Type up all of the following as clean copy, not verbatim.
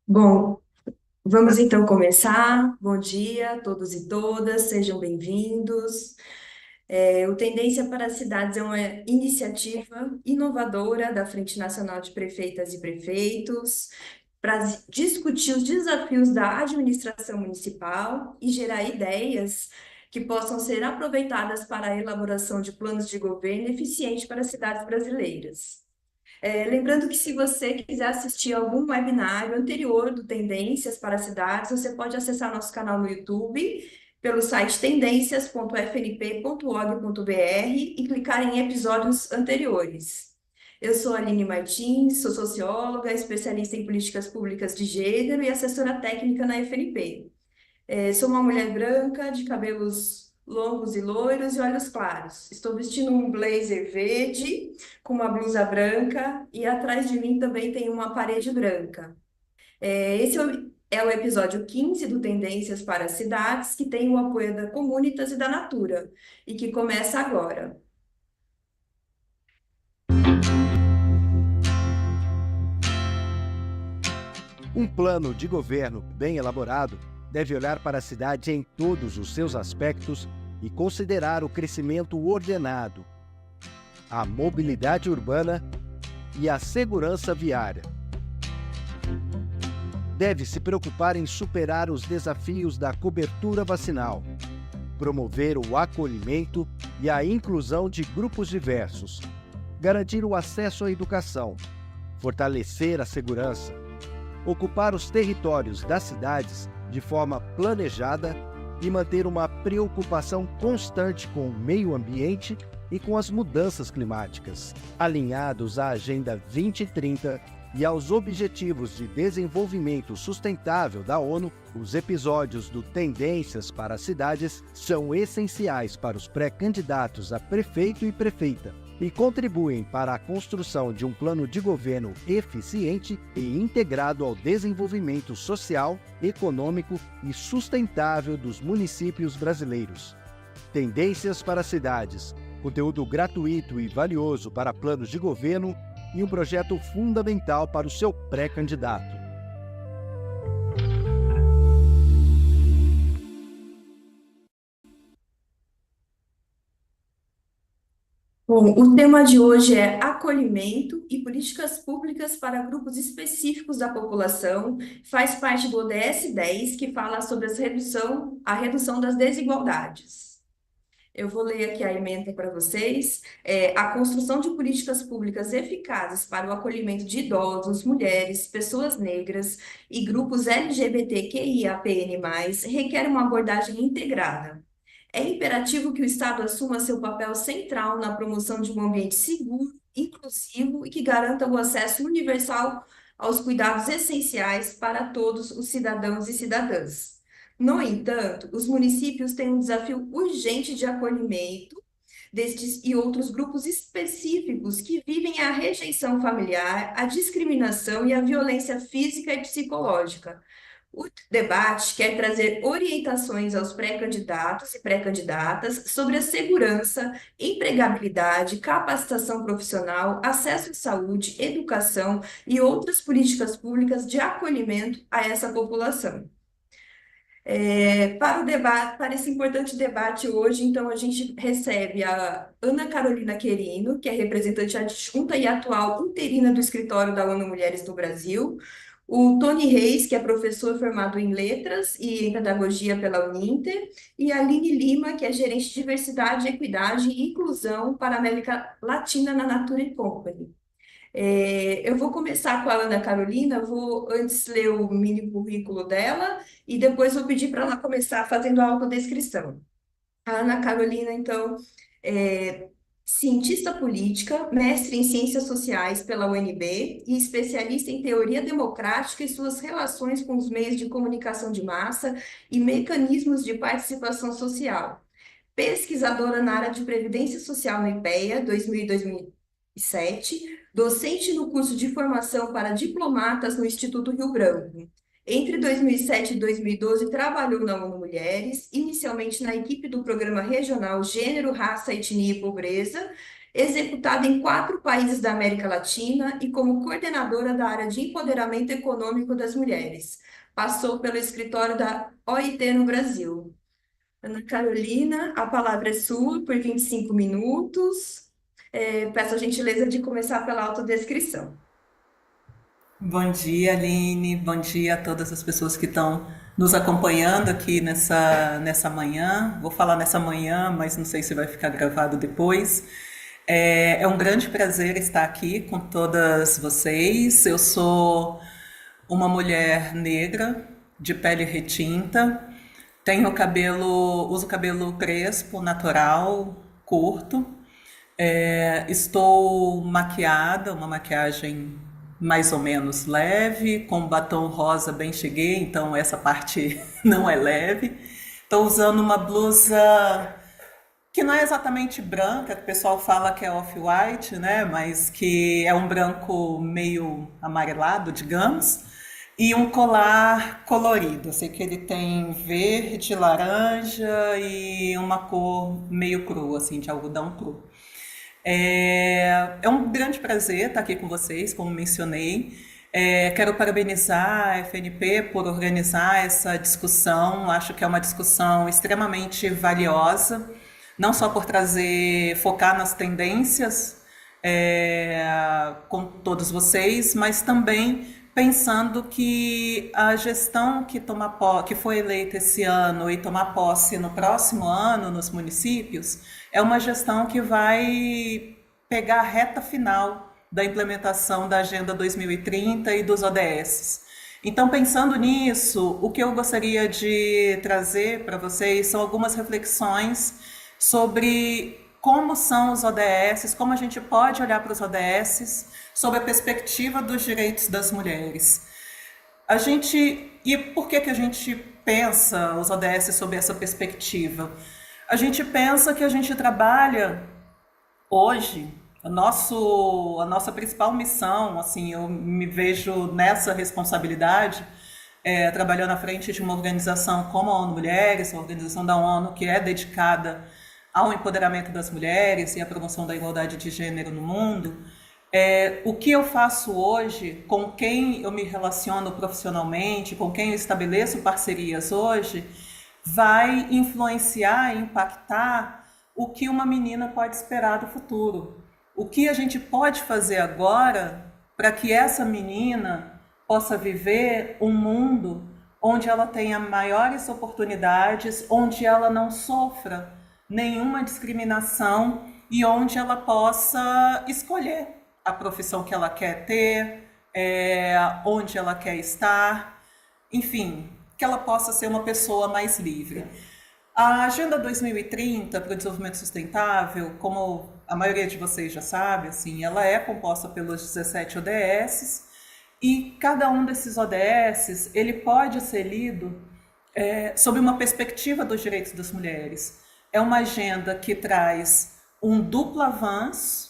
Bom, vamos então começar. Bom dia a todos e todas, sejam bem-vindos. O Tendência para as Cidades é uma iniciativa inovadora da Frente Nacional de Prefeitas e Prefeitos para discutir os desafios da administração municipal e gerar ideias que possam ser aproveitadas para a elaboração de planos de governo eficiente para as cidades brasileiras. Lembrando que se você quiser assistir algum webinário anterior do Tendências para Cidades, você pode acessar nosso canal no YouTube pelo site tendências.fnp.org.br e clicar em episódios anteriores. Eu sou a Aline Martins, sou socióloga, especialista em políticas públicas de gênero e assessora técnica na FNP. Sou uma mulher branca, de cabelos longos e loiros e olhos claros. Estou vestindo um blazer verde com uma blusa branca e atrás de mim também tem uma parede branca. Esse é o episódio 15 do Tendências para as Cidades, que tem o apoio da Comunitas e da Natura, e que começa agora. Um plano de governo bem elaborado deve olhar para a cidade em todos os seus aspectos e considerar o crescimento ordenado, a mobilidade urbana e a segurança viária. Deve se preocupar em superar os desafios da cobertura vacinal, promover o acolhimento e a inclusão de grupos diversos, garantir o acesso à educação, fortalecer a segurança, ocupar os territórios das cidades de forma planejada e manter uma preocupação constante com o meio ambiente e com as mudanças climáticas, alinhados à Agenda 2030 e aos Objetivos de Desenvolvimento Sustentável da ONU. Os episódios do Tendências para as Cidades são essenciais para os pré-candidatos a prefeito e prefeita e contribuem para a construção de um plano de governo eficiente e integrado ao desenvolvimento social, econômico e sustentável dos municípios brasileiros. Tendências para as Cidades, conteúdo gratuito e valioso para planos de governo e um projeto fundamental para o seu pré-candidato. Bom, o tema de hoje é acolhimento e políticas públicas para grupos específicos da população. Faz parte do ODS 10, que fala sobre a redução das desigualdades. Eu vou ler aqui a ementa para vocês. A construção de políticas públicas eficazes para o acolhimento de idosos, mulheres, pessoas negras e grupos LGBTQIAPN+, requer uma abordagem integrada. É imperativo que o Estado assuma seu papel central na promoção de um ambiente seguro, inclusivo e que garanta o acesso universal aos cuidados essenciais para todos os cidadãos e cidadãs. No entanto, os municípios têm um desafio urgente de acolhimento destes e outros grupos específicos que vivem a rejeição familiar, a discriminação e a violência física e psicológica. O debate quer trazer orientações aos pré-candidatos e pré-candidatas sobre a segurança, empregabilidade, capacitação profissional, acesso à saúde, educação e outras políticas públicas de acolhimento a essa população. Para o debate, para esse importante debate hoje, então, a gente recebe a Ana Carolina Querino, que é representante adjunta e atual interina do Escritório da ONU Mulheres no Brasil, o Tony Reis, que é professor formado em Letras e em Pedagogia pela Uninter, e a Aline Lima, que é gerente de Diversidade, Equidade e Inclusão para a América Latina na Nature Company. Eu vou começar com a Ana Carolina, vou antes ler o mini currículo dela e depois vou pedir para ela começar fazendo a autodescrição. A Ana Carolina, então, é cientista política, mestre em ciências sociais pela UNB e especialista em teoria democrática e suas relações com os meios de comunicação de massa e mecanismos de participação social. Pesquisadora na área de Previdência Social no IPEA, 2000 e 2007, docente no curso de formação para diplomatas no Instituto Rio Branco. Entre 2007 e 2012, trabalhou na ONU Mulheres, inicialmente na equipe do Programa Regional Gênero, Raça, Etnia e Pobreza, executada em 4 países da América Latina e como coordenadora da área de empoderamento econômico das mulheres. Passou pelo escritório da OIT no Brasil. Ana Carolina, a palavra é sua por 25 minutos. Peço a gentileza de começar pela autodescrição. Bom dia, Aline. Bom dia a todas as pessoas que estão nos acompanhando aqui nessa manhã. Vou falar nessa manhã, mas não sei se vai ficar gravado depois. É um grande prazer estar aqui com todas vocês. Eu sou uma mulher negra, de pele retinta, uso cabelo crespo, natural, curto. Estou maquiada, uma maquiagem mais ou menos leve, com batom rosa bem cheguei, então essa parte não é leve. Estou usando uma blusa que não é exatamente branca, que o pessoal fala que é off-white, né? Mas que é um branco meio amarelado, digamos, e um colar colorido. Eu sei que ele tem verde, laranja e uma cor meio crua, assim, de algodão cru. É um grande prazer estar aqui com vocês, como mencionei. Quero parabenizar a FNP por organizar essa discussão. Acho que é uma discussão extremamente valiosa, não só por focar nas tendências com todos vocês, mas também pensando que a gestão que foi eleita esse ano e tomar posse no próximo ano nos municípios é uma gestão que vai pegar a reta final da implementação da Agenda 2030 e dos ODS. Então, pensando nisso, o que eu gostaria de trazer para vocês são algumas reflexões sobre como são os ODS, como a gente pode olhar para os ODS sob a perspectiva dos direitos das mulheres. E por que a gente pensa os ODS sob essa perspectiva? A gente pensa que a gente trabalha hoje, a nossa principal missão, assim, eu me vejo nessa responsabilidade, trabalhando à frente de uma organização como a ONU Mulheres, a organização da ONU que é dedicada ao empoderamento das mulheres e à promoção da igualdade de gênero no mundo. O que eu faço hoje, com quem eu me relaciono profissionalmente, com quem eu estabeleço parcerias hoje, vai influenciar e impactar o que uma menina pode esperar do futuro. O que a gente pode fazer agora para que essa menina possa viver um mundo onde ela tenha maiores oportunidades, onde ela não sofra nenhuma discriminação e onde ela possa escolher a profissão que ela quer ter, onde ela quer estar, enfim, que ela possa ser uma pessoa mais livre. A Agenda 2030 para o Desenvolvimento Sustentável, como a maioria de vocês já sabe, assim, ela é composta pelos 17 ODS e cada um desses ODS ele pode ser lido sob uma perspectiva dos direitos das mulheres. É uma agenda que traz um duplo avanço,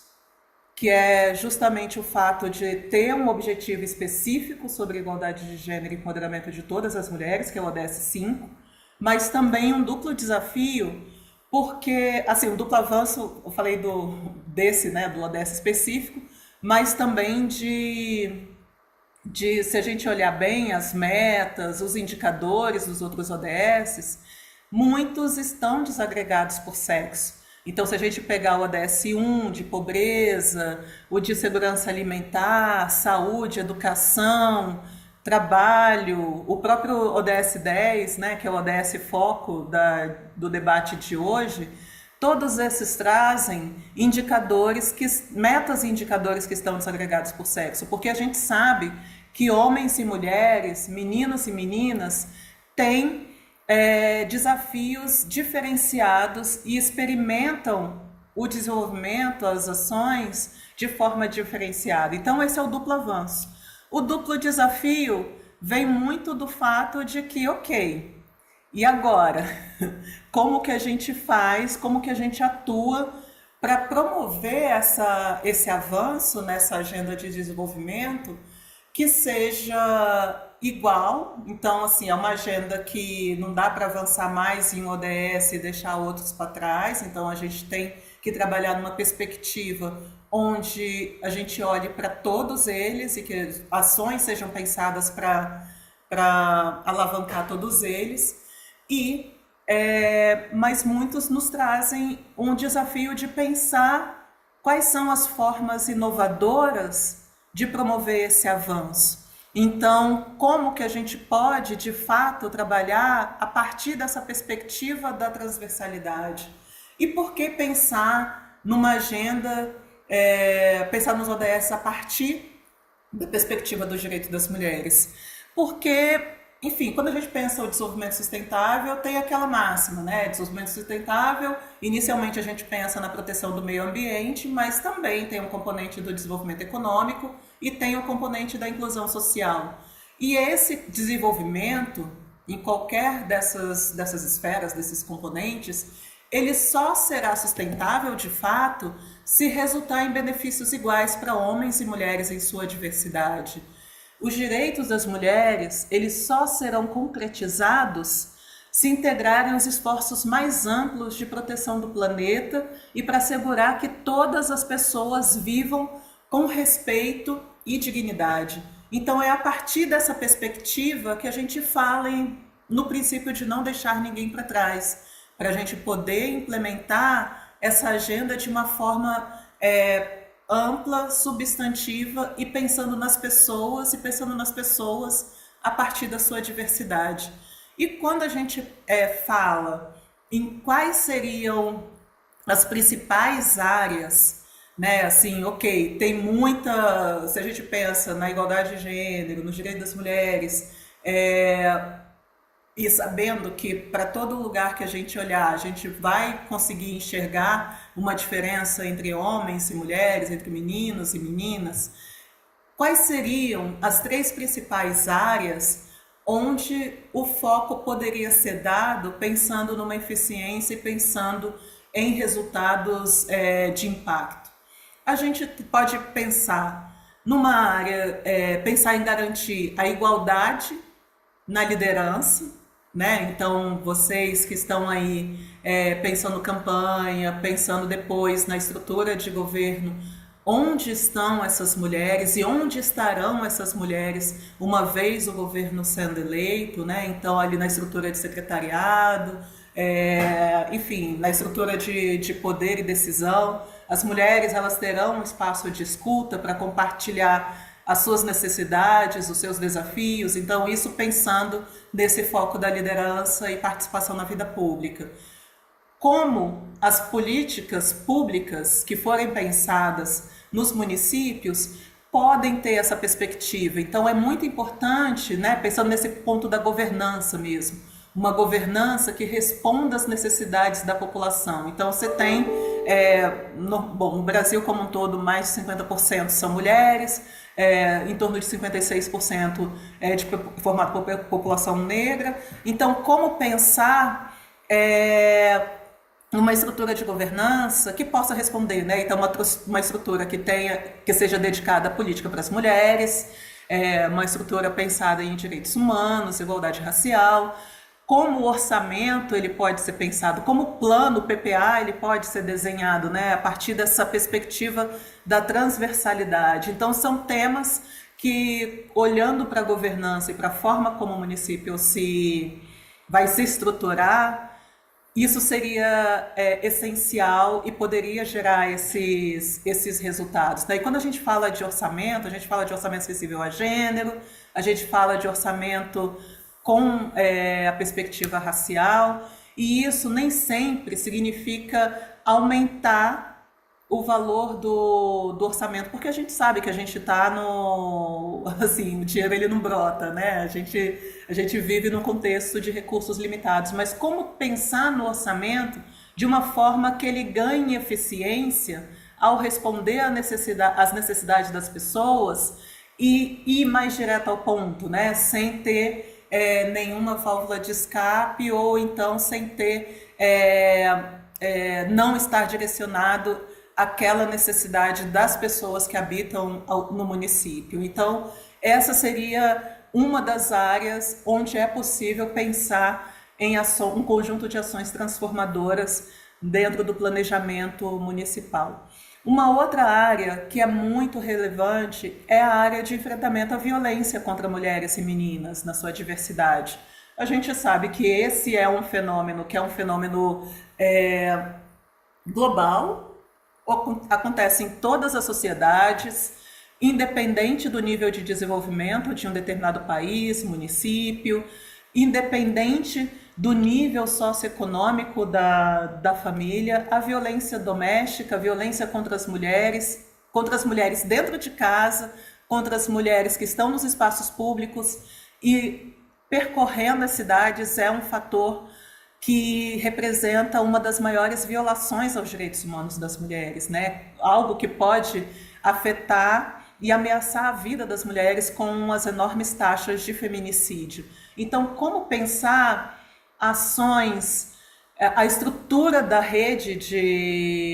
que é justamente o fato de ter um objetivo específico sobre igualdade de gênero e empoderamento de todas as mulheres, que é o ODS 5, mas também um duplo desafio, porque, assim, um duplo avanço, eu falei do ODS específico, mas também se a gente olhar bem as metas, os indicadores dos outros ODS, muitos estão desagregados por sexo. Então, se a gente pegar o ODS 1 de pobreza, o de segurança alimentar, saúde, educação, trabalho, o próprio ODS 10, né, que é o ODS foco do debate de hoje, todos esses trazem metas e indicadores que estão desagregados por sexo, porque a gente sabe que homens e mulheres, meninos e meninas, têm desafios diferenciados e experimentam o desenvolvimento, as ações, de forma diferenciada. Então, esse é o duplo avanço. O duplo desafio vem muito do fato de que, ok, e agora? Como que a gente faz, como que a gente atua para promover esse avanço nessa agenda de desenvolvimento que seja igual? Então, assim, é uma agenda que não dá para avançar mais em ODS e deixar outros para trás, então a gente tem que trabalhar numa perspectiva onde a gente olhe para todos eles e que ações sejam pensadas para alavancar todos eles. Mas muitos nos trazem um desafio de pensar quais são as formas inovadoras de promover esse avanço. Então, como que a gente pode, de fato, trabalhar a partir dessa perspectiva da transversalidade? E por que pensar numa agenda, pensar nos ODS a partir da perspectiva dos direitos das mulheres? Porque, enfim, quando a gente pensa o desenvolvimento sustentável, tem aquela máxima, né? Desenvolvimento sustentável, inicialmente a gente pensa na proteção do meio ambiente, mas também tem um componente do desenvolvimento econômico e tem o componente da inclusão social. E esse desenvolvimento, em qualquer dessas esferas, desses componentes, ele só será sustentável, de fato, se resultar em benefícios iguais para homens e mulheres em sua diversidade. Os direitos das mulheres, eles só serão concretizados se integrarem os esforços mais amplos de proteção do planeta e para assegurar que todas as pessoas vivam com respeito e dignidade. Então é a partir dessa perspectiva que a gente fala no princípio de não deixar ninguém para trás, para a gente poder implementar essa agenda de uma forma ampla, substantiva e pensando nas pessoas a partir da sua diversidade. E quando a gente fala em quais seriam as principais áreas, né, assim, ok, tem muita, se a gente pensa na igualdade de gênero, nos direitos das mulheres, e sabendo que para todo lugar que a gente olhar, a gente vai conseguir enxergar uma diferença entre homens e mulheres, entre meninos e meninas, quais seriam as 3 principais áreas onde o foco poderia ser dado pensando numa eficiência e pensando em resultados de impacto? A gente pode pensar numa área, pensar em garantir a igualdade na liderança, né? Então, vocês que estão aí pensando campanha, pensando depois na estrutura de governo, onde estão essas mulheres e onde estarão essas mulheres uma vez o governo sendo eleito, né? Então, ali na estrutura de secretariado, enfim, na estrutura de poder e decisão, as mulheres elas terão um espaço de escuta para compartilhar as suas necessidades, os seus desafios. Então, isso pensando nesse foco da liderança e participação na vida pública. Como as políticas públicas que forem pensadas nos municípios podem ter essa perspectiva. Então, é muito importante, né, pensando nesse ponto da governança mesmo, uma governança que responda às necessidades da população. Então, você tem, no Brasil como um todo, mais de 50% são mulheres, em torno de 56% formado por população negra. Então, como pensar uma estrutura de governança que possa responder, né? Então, uma estrutura que seja dedicada à política para as mulheres, uma estrutura pensada em direitos humanos, igualdade racial. Como o orçamento ele pode ser pensado, como o plano, o PPA, ele pode ser desenhado, né, a partir dessa perspectiva da transversalidade. Então, são temas que, olhando para a governança e para a forma como o município vai se estruturar, isso seria essencial e poderia gerar esses resultados. Daí, quando a gente fala de orçamento sensível a gênero, a gente fala de orçamento com a perspectiva racial, e isso nem sempre significa aumentar o valor do orçamento, porque a gente sabe que a gente está assim, o dinheiro ele não brota, né? A gente vive num contexto de recursos limitados, mas como pensar no orçamento de uma forma que ele ganhe eficiência ao responder às necessidades das pessoas e ir mais direto ao ponto, né? Sem ter nenhuma válvula de escape ou então sem ter não estar direcionado àquela necessidade das pessoas que habitam no município. Então, essa seria uma das áreas onde é possível pensar em um conjunto de ações transformadoras dentro do planejamento municipal. Uma outra área que é muito relevante é a área de enfrentamento à violência contra mulheres e meninas na sua diversidade. A gente sabe que esse é um fenômeno que é um fenômeno global, acontece em todas as sociedades, independente do nível de desenvolvimento de um determinado país, município, independente do nível socioeconômico da família, a violência doméstica, a violência contra as mulheres dentro de casa, contra as mulheres que estão nos espaços públicos e percorrendo as cidades é um fator que representa uma das maiores violações aos direitos humanos das mulheres, né? Algo que pode afetar e ameaçar a vida das mulheres com as enormes taxas de feminicídio. Então, como pensar ações, a estrutura da rede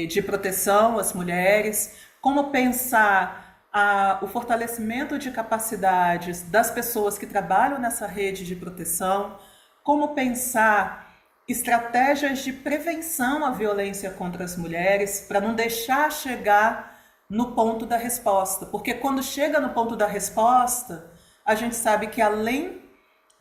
de proteção às mulheres, como pensar o fortalecimento de capacidades das pessoas que trabalham nessa rede de proteção, como pensar estratégias de prevenção à violência contra as mulheres, para não deixar chegar no ponto da resposta. Porque quando chega no ponto da resposta, a gente sabe que além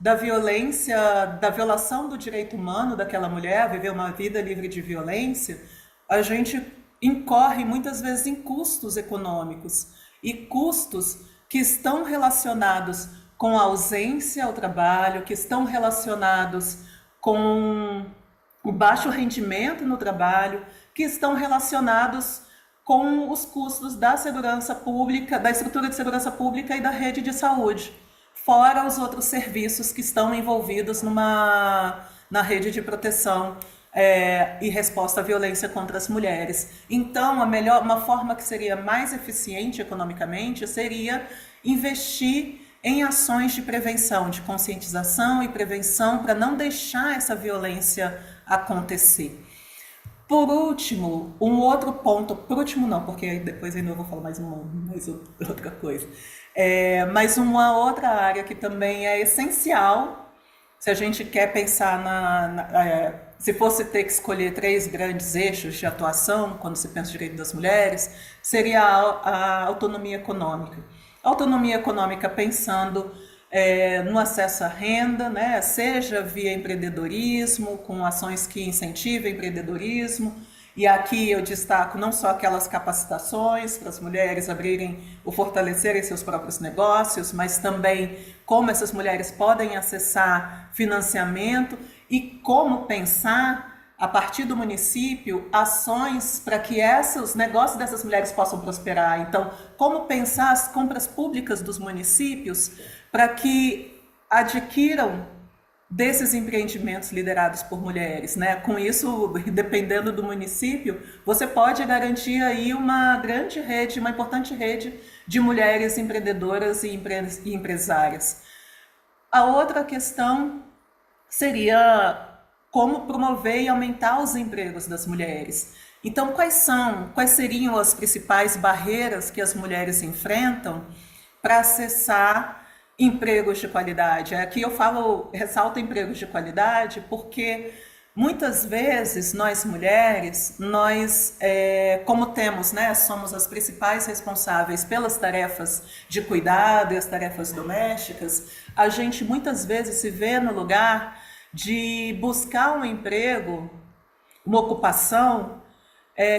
da violência, da violação do direito humano daquela mulher, viver uma vida livre de violência, a gente incorre muitas vezes em custos econômicos e custos que estão relacionados com a ausência ao trabalho, que estão relacionados com o baixo rendimento no trabalho, que estão relacionados com os custos da segurança pública, da estrutura de segurança pública e da rede de saúde, fora os outros serviços que estão envolvidos na rede de proteção e resposta à violência contra as mulheres. Então, uma forma que seria mais eficiente economicamente seria investir em ações de prevenção, de conscientização e prevenção para não deixar essa violência acontecer. Por último, um outro ponto, por último não, porque depois ainda eu vou falar mais outra coisa, mas uma outra área que também é essencial, se a gente quer pensar se fosse ter que escolher 3 grandes eixos de atuação, quando se pensa no direito das mulheres, seria a autonomia econômica. Autonomia econômica pensando no acesso à renda, né? Seja via empreendedorismo, com ações que incentivem empreendedorismo. E aqui eu destaco não só aquelas capacitações para as mulheres fortalecerem seus próprios negócios, mas também como essas mulheres podem acessar financiamento e como pensar, a partir do município, ações para que os negócios dessas mulheres possam prosperar. Então, como pensar as compras públicas dos municípios para que adquiram desses empreendimentos liderados por mulheres, né? Com isso, dependendo do município, você pode garantir aí uma grande rede, uma importante rede de mulheres empreendedoras e empresárias. A outra questão seria como promover e aumentar os empregos das mulheres. Então, quais seriam as principais barreiras que as mulheres enfrentam para acessar empregos de qualidade? Aqui eu ressalto empregos de qualidade porque muitas vezes nós mulheres, como temos, né, somos as principais responsáveis pelas tarefas de cuidado e as tarefas domésticas, a gente muitas vezes se vê no lugar de buscar um emprego, uma ocupação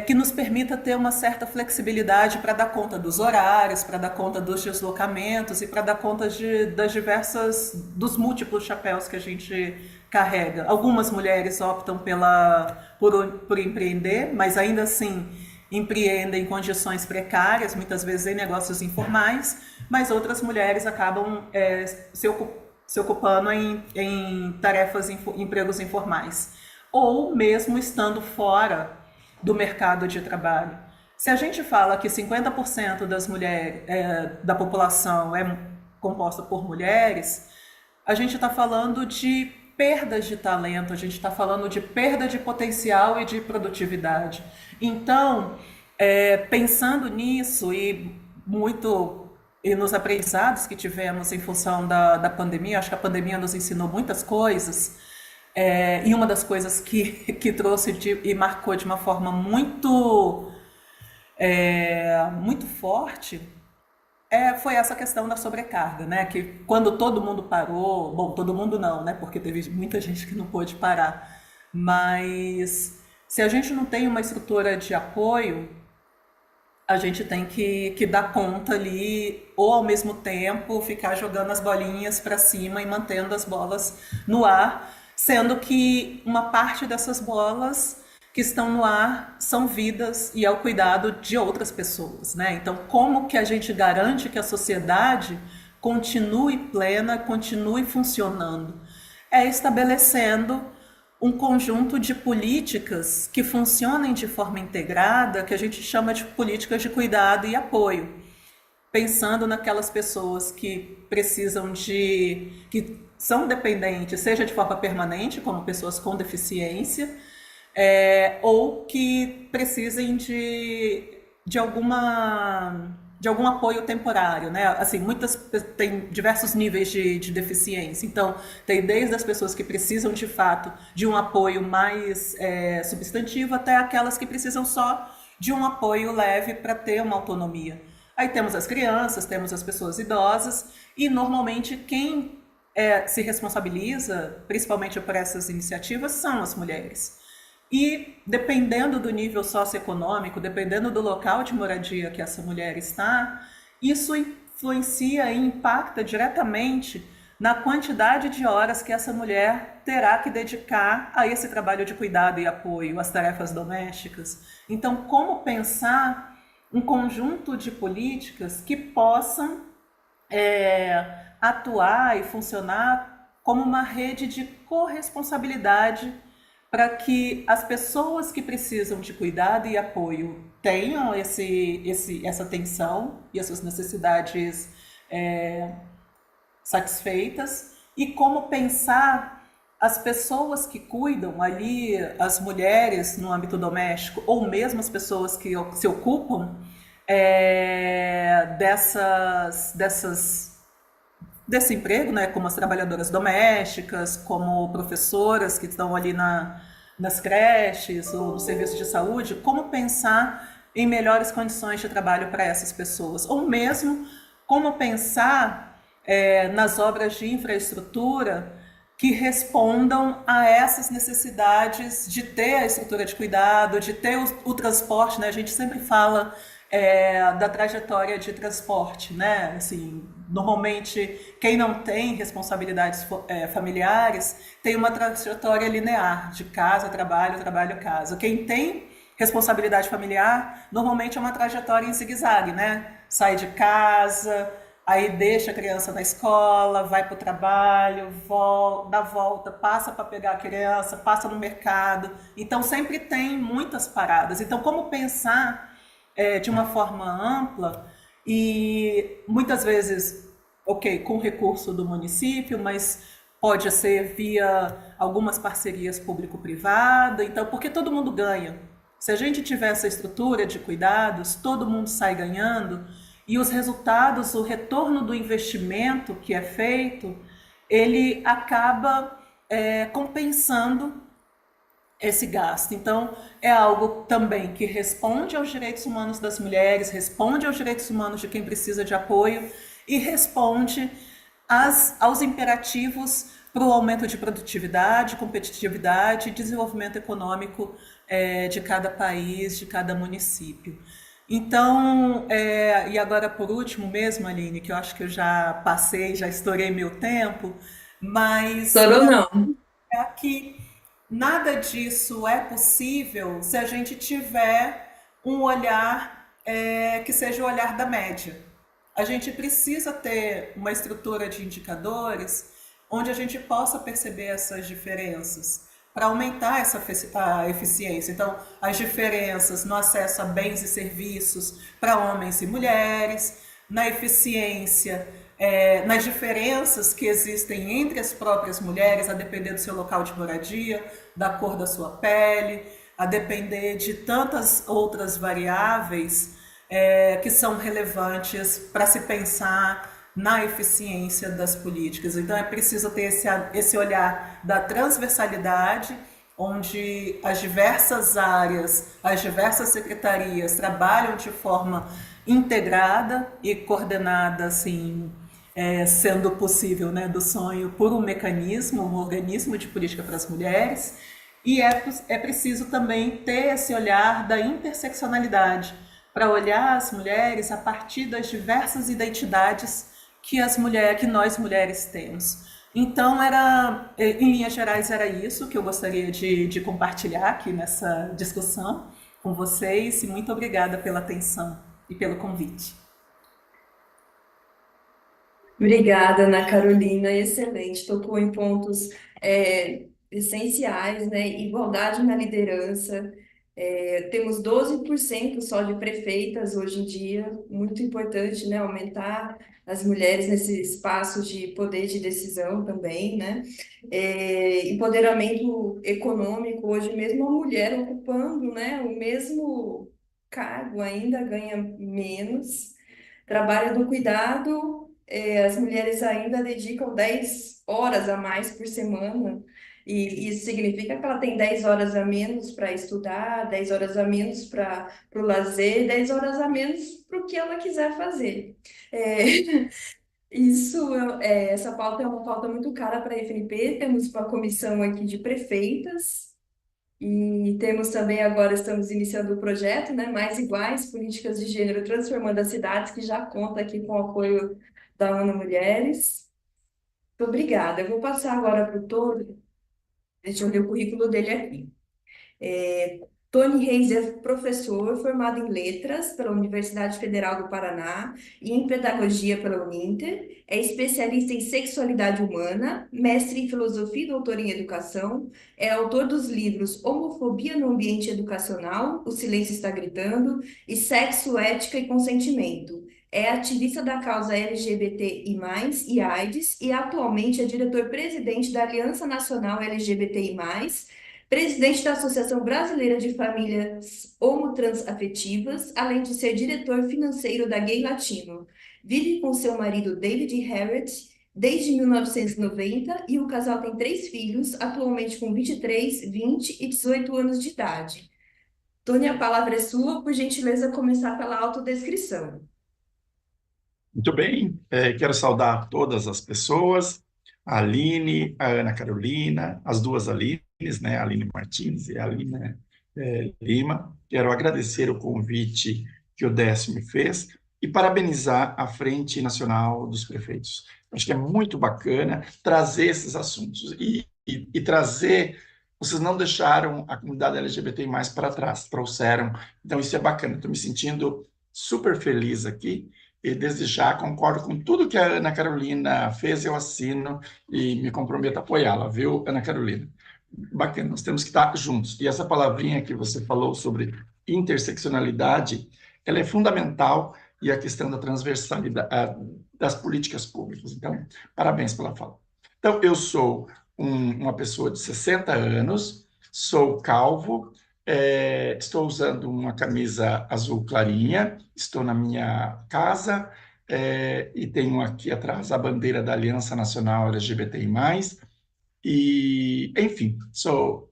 que nos permita ter uma certa flexibilidade para dar conta dos horários, para dar conta dos deslocamentos e para dar conta dos múltiplos chapéus que a gente carrega. Algumas mulheres optam por empreender, mas ainda assim empreendem em condições precárias, muitas vezes em negócios informais, mas outras mulheres acabam se ocupando em tarefas, empregos informais, ou mesmo estando fora do mercado de trabalho. Se a gente fala que 50% das mulheres, da população é composta por mulheres, a gente está falando de perdas de talento, a gente está falando de perda de potencial e de produtividade. Então, pensando nisso e nos aprendizados que tivemos em função da pandemia, acho que a pandemia nos ensinou muitas coisas, E uma das coisas que trouxe e marcou de uma forma muito forte foi essa questão da sobrecarga, né? Que quando todo mundo parou, bom, todo mundo não, né? Porque teve muita gente que não pôde parar, mas se a gente não tem uma estrutura de apoio, a gente tem que dar conta ali, ou ao mesmo tempo ficar jogando as bolinhas para cima e mantendo as bolas no ar, sendo que uma parte dessas bolas que estão no ar são vidas e é o cuidado de outras pessoas, né? Então, como que a gente garante que a sociedade continue plena, continue funcionando? É estabelecendo um conjunto de políticas que funcionem de forma integrada, que a gente chama de políticas de cuidado e apoio, pensando naquelas pessoas que que são dependentes, seja de forma permanente, como pessoas com deficiência, ou que precisem de algum apoio temporário, né? Assim, tem diversos níveis de deficiência. Então, tem desde as pessoas que precisam de fato de um apoio mais substantivo até aquelas que precisam só de um apoio leve para ter uma autonomia. Aí temos as crianças, temos as pessoas idosas e normalmente quem se responsabiliza, principalmente por essas iniciativas, são as mulheres. E dependendo do nível socioeconômico, dependendo do local de moradia que essa mulher está, isso influencia e impacta diretamente na quantidade de horas que essa mulher terá que dedicar a esse trabalho de cuidado e apoio às tarefas domésticas. Então, como pensar um conjunto de políticas que possam atuar e funcionar como uma rede de corresponsabilidade para que as pessoas que precisam de cuidado e apoio tenham essa atenção e as suas necessidades satisfeitas, e como pensar as pessoas que cuidam ali, as mulheres no âmbito doméstico, ou mesmo as pessoas que se ocupam desse emprego, né, como as trabalhadoras domésticas, como professoras que estão ali nas creches ou no serviço de saúde, como pensar em melhores condições de trabalho para essas pessoas, ou mesmo como pensar nas obras de infraestrutura que respondam a essas necessidades de ter a estrutura de cuidado, de ter o transporte, né? A gente sempre fala da trajetória de transporte, né? Assim, normalmente, quem não tem responsabilidades familiares tem uma trajetória linear, de casa, trabalho, trabalho, casa. Quem tem responsabilidade familiar, normalmente é uma trajetória em zigue-zague, né? Sai de casa, aí deixa a criança na escola, vai para o trabalho, dá volta, passa para pegar a criança, passa no mercado. Então, sempre tem muitas paradas. Então, como pensar de uma forma ampla e muitas vezes, com recurso do município, mas pode ser via algumas parcerias público-privada, então, porque todo mundo ganha. Se a gente tiver essa estrutura de cuidados, todo mundo sai ganhando, e os resultados, o retorno do investimento que é feito, ele acaba compensando esse gasto. Então, é algo também que responde aos direitos humanos das mulheres, responde aos direitos humanos de quem precisa de apoio e responde aos imperativos para o aumento de produtividade, competitividade e desenvolvimento econômico de cada país, de cada município. Então, e agora por último mesmo, Aline, que eu acho que eu já passei, já estourei meu tempo, mas Estourou não. que nada disso é possível se a gente tiver um olhar que seja o olhar da média. A gente precisa ter uma estrutura de indicadores onde a gente possa perceber essas diferenças para aumentar a eficiência. Então, as diferenças no acesso a bens e serviços para homens e mulheres, na eficiência, nas diferenças que existem entre as próprias mulheres, a depender do seu local de moradia, da cor da sua pele, a depender de tantas outras variáveis que são relevantes para se pensar na eficiência das políticas. Então é preciso ter esse olhar da transversalidade, onde as diversas áreas, as diversas secretarias trabalham de forma integrada e coordenada, assim, sendo possível, né, do sonho por um mecanismo, um organismo de política para as mulheres. E é preciso também ter esse olhar da interseccionalidade, para olhar as mulheres a partir das diversas identidades que nós mulheres temos. Então, em linhas gerais, era isso que eu gostaria de compartilhar aqui nessa discussão com vocês, e muito obrigada pela atenção e pelo convite. Obrigada, Ana Carolina, excelente. Tocou em pontos essenciais, né? Igualdade na liderança. Temos 12% só de prefeitas hoje em dia, muito importante, né? Aumentar as mulheres nesse espaço de poder de decisão também, né? Empoderamento econômico, hoje mesmo a mulher ocupando, né, o mesmo cargo ainda ganha menos. Trabalho do cuidado, as mulheres ainda dedicam 10 horas a mais por semana, e isso significa que ela tem 10 horas a menos para estudar, 10 horas a menos para o lazer, 10 horas a menos para o que ela quiser fazer. É, essa pauta é uma pauta muito cara para a FNP. Temos uma comissão aqui de prefeitas. E temos também agora, estamos iniciando o projeto, né, Mais Iguais, Políticas de Gênero Transformando as Cidades, que já conta aqui com o apoio da ONU Mulheres. Muito obrigada. Eu vou passar agora para o Tony, deixa eu ler o currículo dele aqui. Tony Reis é professor formado em letras pela Universidade Federal do Paraná e em pedagogia pela Uninter. É especialista em sexualidade humana, mestre em filosofia e doutor em educação. É autor dos livros Homofobia no Ambiente Educacional, O Silêncio Está Gritando e Sexo, Ética e Consentimento. É ativista da causa LGBTI+, e AIDS e atualmente é diretor-presidente da Aliança Nacional LGBTI+, presidente da Associação Brasileira de Famílias Homotransafetivas, além de ser diretor financeiro da Gay Latino. Vive com seu marido David Harrett desde 1990 e o casal tem 3 filhos, atualmente com 23, 20 e 18 anos de idade. Tony, a palavra é sua, por gentileza, começar pela autodescrição. Muito bem, quero saudar todas as pessoas, a Aline, a Ana Carolina, as duas Alines, né, a Aline Martins e a Aline Lima. Quero agradecer o convite que o Décio me fez e parabenizar a Frente Nacional dos Prefeitos. Acho que é muito bacana trazer esses assuntos e trazer. Vocês não deixaram a comunidade LGBTI+ para trás, trouxeram. Então, isso é bacana. Estou me sentindo super feliz aqui. E desde já concordo com tudo que a Ana Carolina fez, eu assino e me comprometo a apoiá-la, viu, Ana Carolina? Bacana, nós temos que estar juntos. E essa palavrinha que você falou sobre interseccionalidade, ela é fundamental, e a questão da transversalidade das políticas públicas. Então, parabéns pela fala. Então, eu sou uma pessoa de 60 anos, sou calvo, estou usando uma camisa azul clarinha, estou na minha casa, e tenho aqui atrás a bandeira da Aliança Nacional LGBTI+, e, enfim,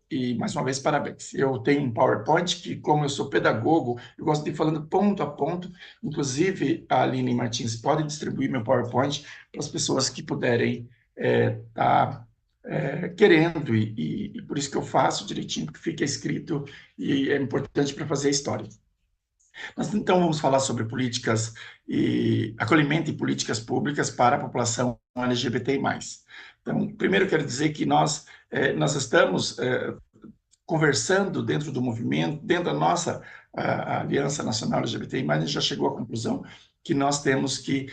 e mais uma vez, parabéns. Eu tenho um PowerPoint que, como eu sou pedagogo, eu gosto de ir falando ponto a ponto, inclusive a Aline Martins pode distribuir meu PowerPoint para as pessoas que puderem estar querendo, e por isso que eu faço direitinho, porque fica escrito e é importante para fazer a história. Nós, então, vamos falar sobre políticas e acolhimento e políticas públicas para a população LGBTI+. Então, primeiro quero dizer que nós estamos conversando dentro do movimento, dentro da nossa Aliança Nacional LGBTI+, a gente já chegou à conclusão que nós temos que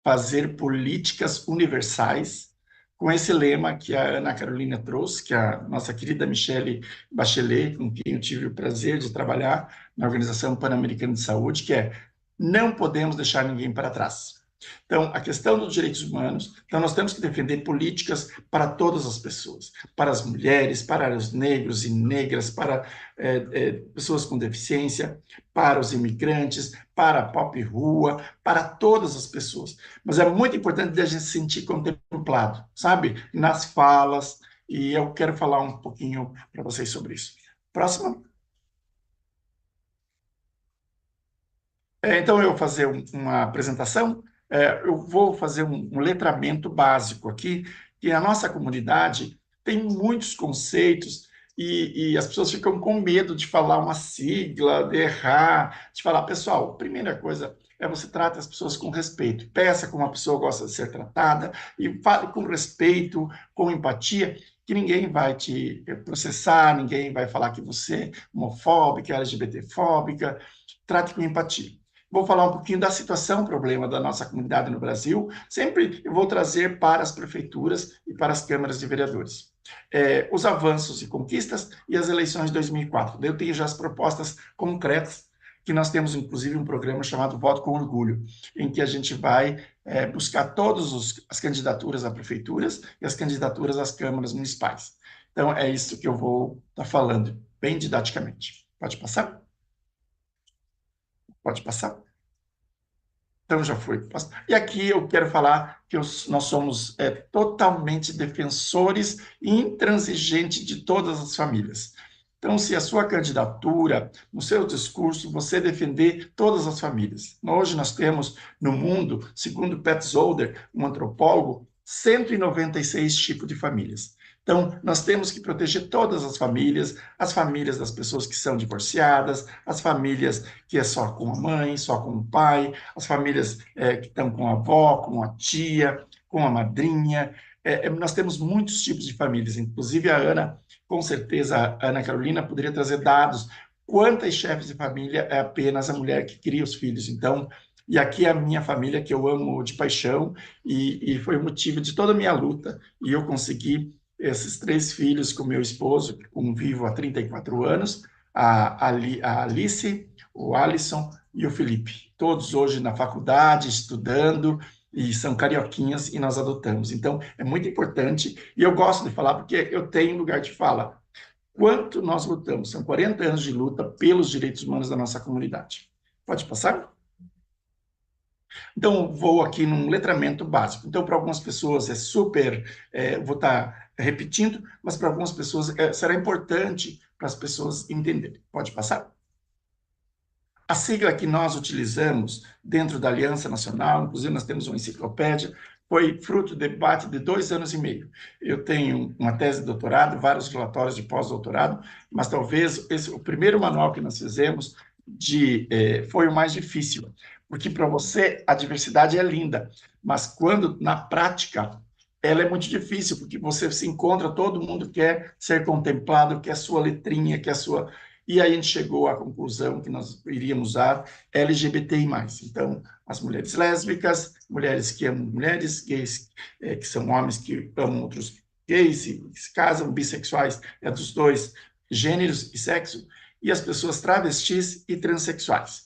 fazer políticas universais, com esse lema que a Ana Carolina trouxe, que a nossa querida Michelle Bachelet, com quem eu tive o prazer de trabalhar na Organização Pan-Americana de Saúde, que é: não podemos deixar ninguém para trás. Então, a questão dos direitos humanos, então nós temos que defender políticas para todas as pessoas, para as mulheres, para os negros e negras, para pessoas com deficiência, para os imigrantes, para a pop rua, para todas as pessoas. Mas é muito importante a gente se sentir contemplado, sabe? Nas falas, e eu quero falar um pouquinho para vocês sobre isso. Próxima. Então, eu vou fazer uma apresentação. Eu vou fazer um letramento básico aqui, que a nossa comunidade tem muitos conceitos e as pessoas ficam com medo de falar uma sigla, de errar, de falar, pessoal, primeira coisa é você trata as pessoas com respeito, peça como a pessoa gosta de ser tratada e fale com respeito, com empatia, que ninguém vai te processar, ninguém vai falar que você é homofóbica, LGBTfóbica, trate com empatia. Vou falar um pouquinho da situação, problema da nossa comunidade no Brasil. Sempre eu vou trazer para as prefeituras e para as câmaras de vereadores. Os avanços e conquistas e as eleições de 2004. Eu tenho já as propostas concretas, que nós temos, inclusive, um programa chamado Voto com Orgulho, em que a gente vai buscar todas as candidaturas a prefeituras e as candidaturas às câmaras municipais. Então, é isso que eu vou estar falando, bem didaticamente. Pode passar? Pode passar? Então já foi. E aqui eu quero falar que nós somos totalmente defensores e intransigentes de todas as famílias. Então, se a sua candidatura, no seu discurso, você defender todas as famílias. Hoje nós temos no mundo, segundo Pat Zolder, um antropólogo, 196 tipos de famílias. Então, nós temos que proteger todas as famílias das pessoas que são divorciadas, as famílias que é só com a mãe, só com o pai, as famílias que estão com a avó, com a tia, com a madrinha. Nós temos muitos tipos de famílias, inclusive a Ana, com certeza, a Ana Carolina poderia trazer dados. Quantas chefes de família é apenas a mulher que cria os filhos? Então, e aqui é a minha família, que eu amo de paixão, e foi o motivo de toda a minha luta, e eu consegui esses 3 filhos com meu esposo, que convivo há 34 anos, a Alice, o Alisson e o Felipe. Todos hoje na faculdade, estudando, e são carioquinhas, e nós adotamos. Então, é muito importante, e eu gosto de falar porque eu tenho lugar de fala. Quanto nós lutamos? São 40 anos de luta pelos direitos humanos da nossa comunidade. Pode passar? Então, vou aqui num letramento básico. Então, para algumas pessoas é super, vou estar repetindo, mas para algumas pessoas será importante para as pessoas entenderem. Pode passar? A sigla que nós utilizamos dentro da Aliança Nacional, inclusive nós temos uma enciclopédia, foi fruto de debate de 2 anos e meio. Eu tenho uma tese de doutorado, vários relatórios de pós-doutorado, mas talvez o primeiro manual que nós fizemos foi o mais difícil, porque para você a diversidade é linda, mas quando na prática ela é muito difícil, porque você se encontra, todo mundo quer ser contemplado, quer sua letrinha, quer sua... E aí a gente chegou à conclusão que nós iríamos usar LGBTI+. Então, as mulheres lésbicas, mulheres que amam mulheres, gays que são homens que amam outros gays e se casam, bissexuais dos 2 gêneros e sexo, e as pessoas travestis e transexuais.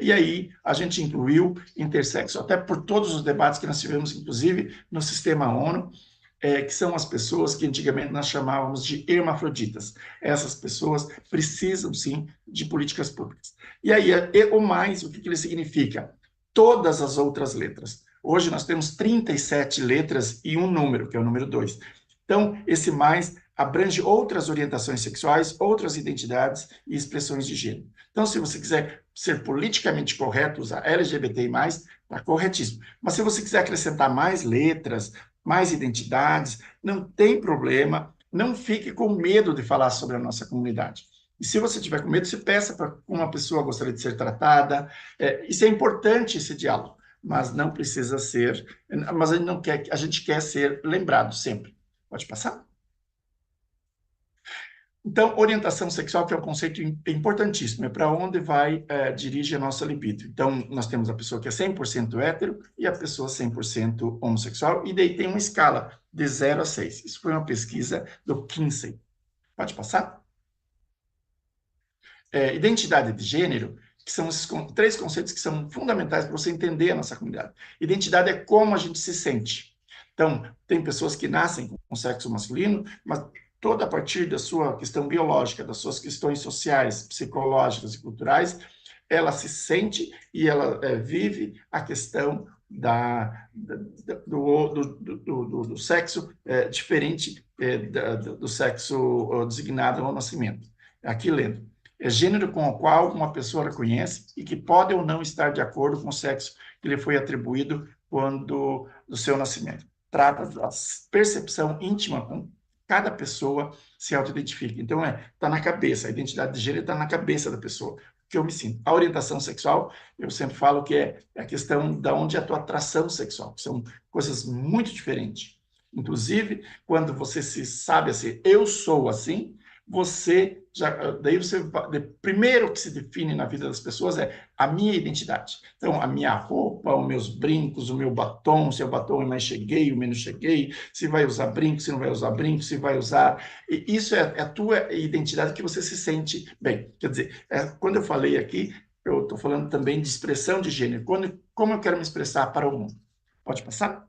E aí a gente incluiu intersexo, até por todos os debates que nós tivemos, inclusive no sistema ONU, que são as pessoas que antigamente nós chamávamos de hermafroditas. Essas pessoas precisam, sim, de políticas públicas. E aí, o mais, o que ele significa? Todas as outras letras. Hoje nós temos 37 letras e um número, que é o número 2. Então, esse mais abrange outras orientações sexuais, outras identidades e expressões de gênero. Então, se você quiser ser politicamente correto, usar LGBTI+, está corretíssimo. Mas se você quiser acrescentar mais letras, mais identidades, não tem problema, não fique com medo de falar sobre a nossa comunidade. E se você tiver com medo, você peça para como uma pessoa gostaria de ser tratada. Isso é importante, esse diálogo, mas não precisa ser, mas a gente quer ser lembrado sempre. Pode passar? Então, orientação sexual, que é um conceito importantíssimo, é para onde dirige a nossa libido. Então, nós temos a pessoa que é 100% hétero e a pessoa 100% homossexual, e daí tem uma escala de 0 a 6. Isso foi uma pesquisa do Kinsey. Pode passar? Identidade de gênero, que são esses três conceitos que são fundamentais para você entender a nossa comunidade. Identidade é como a gente se sente. Então, tem pessoas que nascem com sexo masculino, mas toda a partir da sua questão biológica, das suas questões sociais, psicológicas e culturais, ela se sente e ela vive a questão do sexo diferente do sexo designado ao nascimento. Aqui lendo. É gênero com o qual uma pessoa reconhece e que pode ou não estar de acordo com o sexo que lhe foi atribuído quando do seu nascimento. Trata da percepção íntima com cada pessoa se auto-identifica. Então, está na cabeça, a identidade de gênero está na cabeça da pessoa, que eu me sinto. A orientação sexual, eu sempre falo que é a questão de onde é a tua atração sexual, que são coisas muito diferentes. Inclusive, quando você se sabe assim, eu sou assim, daí você, primeiro que se define na vida das pessoas é a minha identidade. Então, a minha roupa, os meus brincos, o meu batom, se o batom é mais cheguei, ou menos cheguei, se vai usar brinco, se não vai usar brinco, se vai usar... Isso é a tua identidade que você se sente bem. Quer dizer, quando eu falei aqui, eu estou falando também de expressão de gênero. Como eu quero me expressar para o mundo? Pode passar?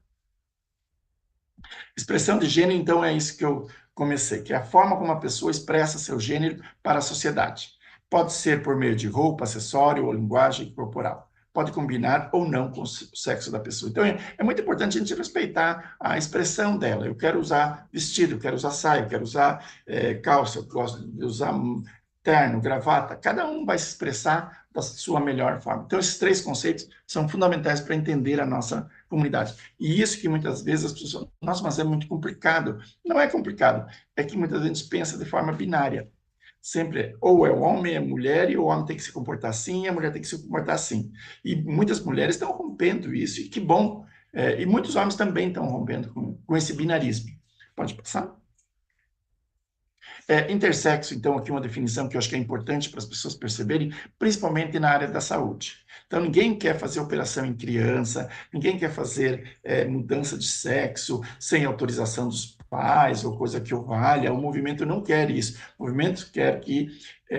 Expressão de gênero, então, é isso que eu comecei, que é a forma como a pessoa expressa seu gênero para a sociedade. Pode ser por meio de roupa, acessório ou linguagem corporal. Pode combinar ou não com o sexo da pessoa. Então, é muito importante a gente respeitar a expressão dela. Eu quero usar vestido, eu quero usar saia, eu quero usar calça, eu gosto de usar terno, gravata. Cada um vai se expressar da sua melhor forma. Então, esses três conceitos são fundamentais para entender a nossa comunidade. E isso que muitas vezes as pessoas... Nossa, mas é muito complicado. Não é complicado. É que muitas vezes a gente pensa de forma binária. Sempre, ou é o homem, é mulher, e o homem tem que se comportar assim, e a mulher tem que se comportar assim. E muitas mulheres estão rompendo isso, e que bom. E muitos homens também estão rompendo com esse binarismo. Pode passar? Intersexo, então, aqui uma definição que eu acho que é importante para as pessoas perceberem, principalmente na área da saúde. Então, ninguém quer fazer operação em criança, ninguém quer fazer mudança de sexo sem autorização dos pais ou coisa que o valha. O movimento não quer isso. O movimento quer que,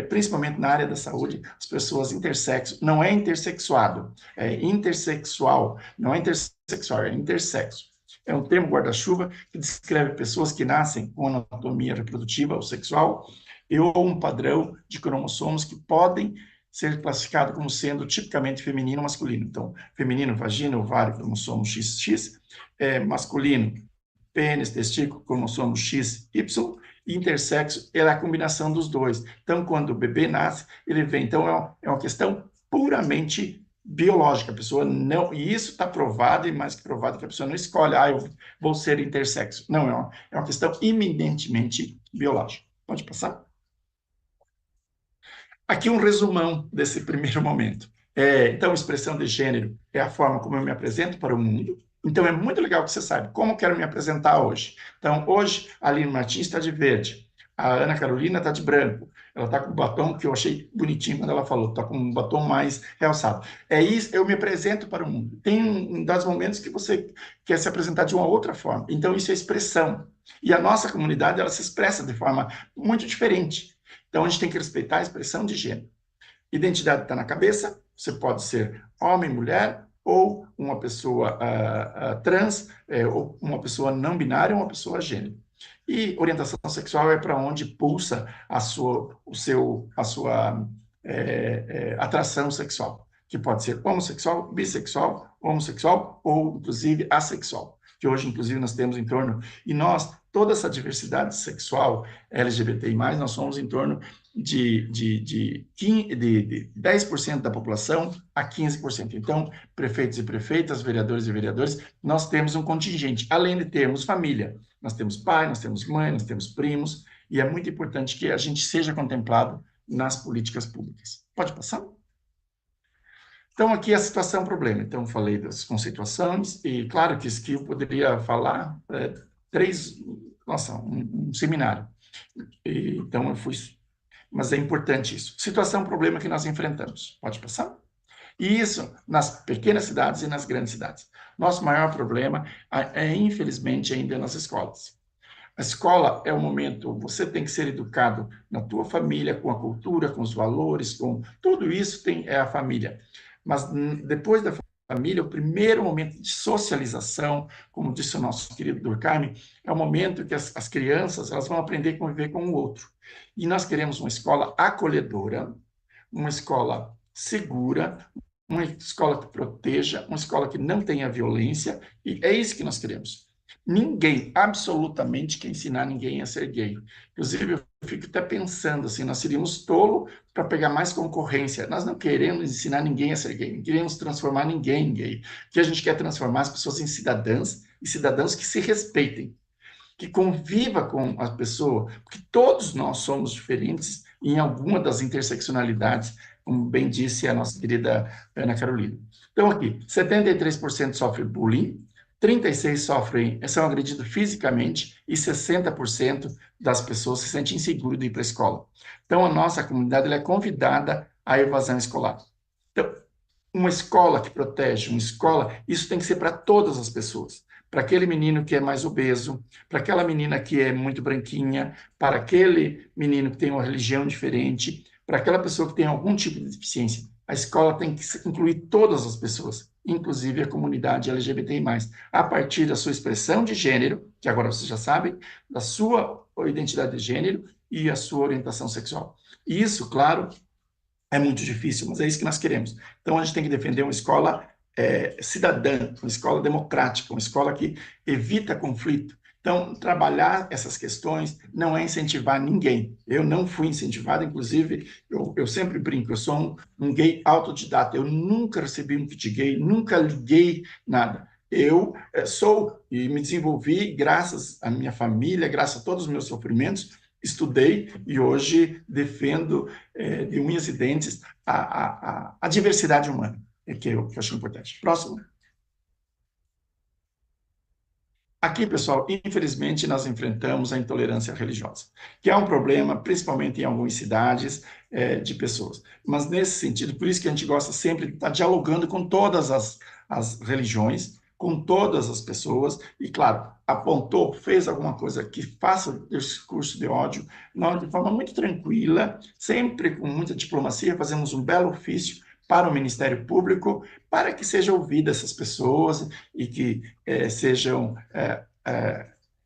principalmente na área da saúde, as pessoas intersexo, não é intersexuado, é intersexual, não é intersexual, é intersexo. É um termo guarda-chuva que descreve pessoas que nascem com anatomia reprodutiva ou sexual ou um padrão de cromossomos que podem ser classificados como sendo tipicamente feminino ou masculino. Então, feminino, vagina, ovário, cromossomo XX, masculino, pênis, testículo, cromossomo XY, e intersexo é a combinação dos dois. Então, quando o bebê nasce, ele vem. Então, é uma questão puramente biológica, a pessoa não, e isso está provado, e mais que provado, que a pessoa não escolhe, eu vou ser intersexo. Não, é uma questão eminentemente biológica. Pode passar? Aqui um resumão desse primeiro momento. Então, expressão de gênero é a forma como eu me apresento para o mundo. Então, é muito legal que você saiba como eu quero me apresentar hoje. Então, hoje, a Aline Martins está de verde, a Ana Carolina está de branco, ela está com um batom que eu achei bonitinho quando ela falou, está com um batom mais realçado. É isso, eu me apresento para o mundo. Tem um dos momentos que você quer se apresentar de uma outra forma. Então, isso é expressão. E a nossa comunidade, ela se expressa de forma muito diferente. Então, a gente tem que respeitar a expressão de gênero. Identidade está na cabeça, você pode ser homem, mulher, ou uma pessoa trans, ou uma pessoa não binária, ou uma pessoa gênero. E orientação sexual é para onde pulsa a sua atração sexual, que pode ser homossexual, bissexual, homossexual ou, inclusive, assexual, que hoje, inclusive, nós temos em torno... E nós, toda essa diversidade sexual LGBTI+, nós somos em torno de 10% da população a 15%. Então, prefeitos e prefeitas, vereadores e vereadores, nós temos um contingente, além de termos família. Nós temos pai, nós temos mãe, nós temos primos, e é muito importante que a gente seja contemplado nas políticas públicas. Pode passar? Então, aqui é a situação problema. Então, falei das conceituações, e claro que isso que eu poderia falar, um seminário. Então, eu fui... Mas é importante isso. Situação problema que nós enfrentamos. Pode passar? E isso nas pequenas cidades e nas grandes cidades. Nosso maior problema infelizmente, ainda nas escolas. A escola é o momento, você tem que ser educado na tua família, com a cultura, com os valores, com tudo isso é a família. Mas depois da família, o primeiro momento de socialização, como disse o nosso querido Durkheim, é o momento que as crianças elas vão aprender a conviver com o outro. E nós queremos uma escola acolhedora, uma escola segura, uma escola que proteja, uma escola que não tenha violência, e é isso que nós queremos. Ninguém, absolutamente, quer ensinar ninguém a ser gay. Inclusive, eu fico até pensando assim, nós seríamos tolo para pegar mais concorrência. Nós não queremos ensinar ninguém a ser gay, não queremos transformar ninguém em gay. O que a gente quer transformar as pessoas em cidadãs e cidadãos que se respeitem, que conviva com a pessoa, porque todos nós somos diferentes em alguma das interseccionalidades, como bem disse a nossa querida Ana Carolina. Então, aqui, 73% sofrem bullying, 36% são agredidos fisicamente e 60% das pessoas se sentem inseguras de ir para a escola. Então, a nossa comunidade ela é convidada à evasão escolar. Então, uma escola que protege, uma escola, isso tem que ser para todas as pessoas. Para aquele menino que é mais obeso, para aquela menina que é muito branquinha, para aquele menino que tem uma religião diferente, para aquela pessoa que tem algum tipo de deficiência. A escola tem que incluir todas as pessoas, inclusive a comunidade LGBTI+, a partir da sua expressão de gênero, que agora vocês já sabem, da sua identidade de gênero e a sua orientação sexual. E isso, claro, é muito difícil, mas é isso que nós queremos. Então, a gente tem que defender uma escola cidadã, uma escola democrática, uma escola que evita conflito. Então, trabalhar essas questões não é incentivar ninguém. Eu não fui incentivado, inclusive, eu sempre brinco, eu sou um gay autodidata, eu nunca recebi um kit gay, nunca liguei nada. Eu sou e me desenvolvi graças à minha família, graças a todos os meus sofrimentos, estudei e hoje defendo de unhas e dentes a diversidade humana, que eu acho importante. Próximo. Aqui, pessoal, infelizmente, nós enfrentamos a intolerância religiosa, que é um problema, principalmente em algumas cidades, de pessoas. Mas, nesse sentido, por isso que a gente gosta sempre de estar dialogando com todas as religiões, com todas as pessoas, e, claro, apontou, fez alguma coisa que faça discurso de ódio, nós, de forma muito tranquila, sempre com muita diplomacia, fazemos um belo ofício para o Ministério Público, para que sejam ouvidas essas pessoas e que sejam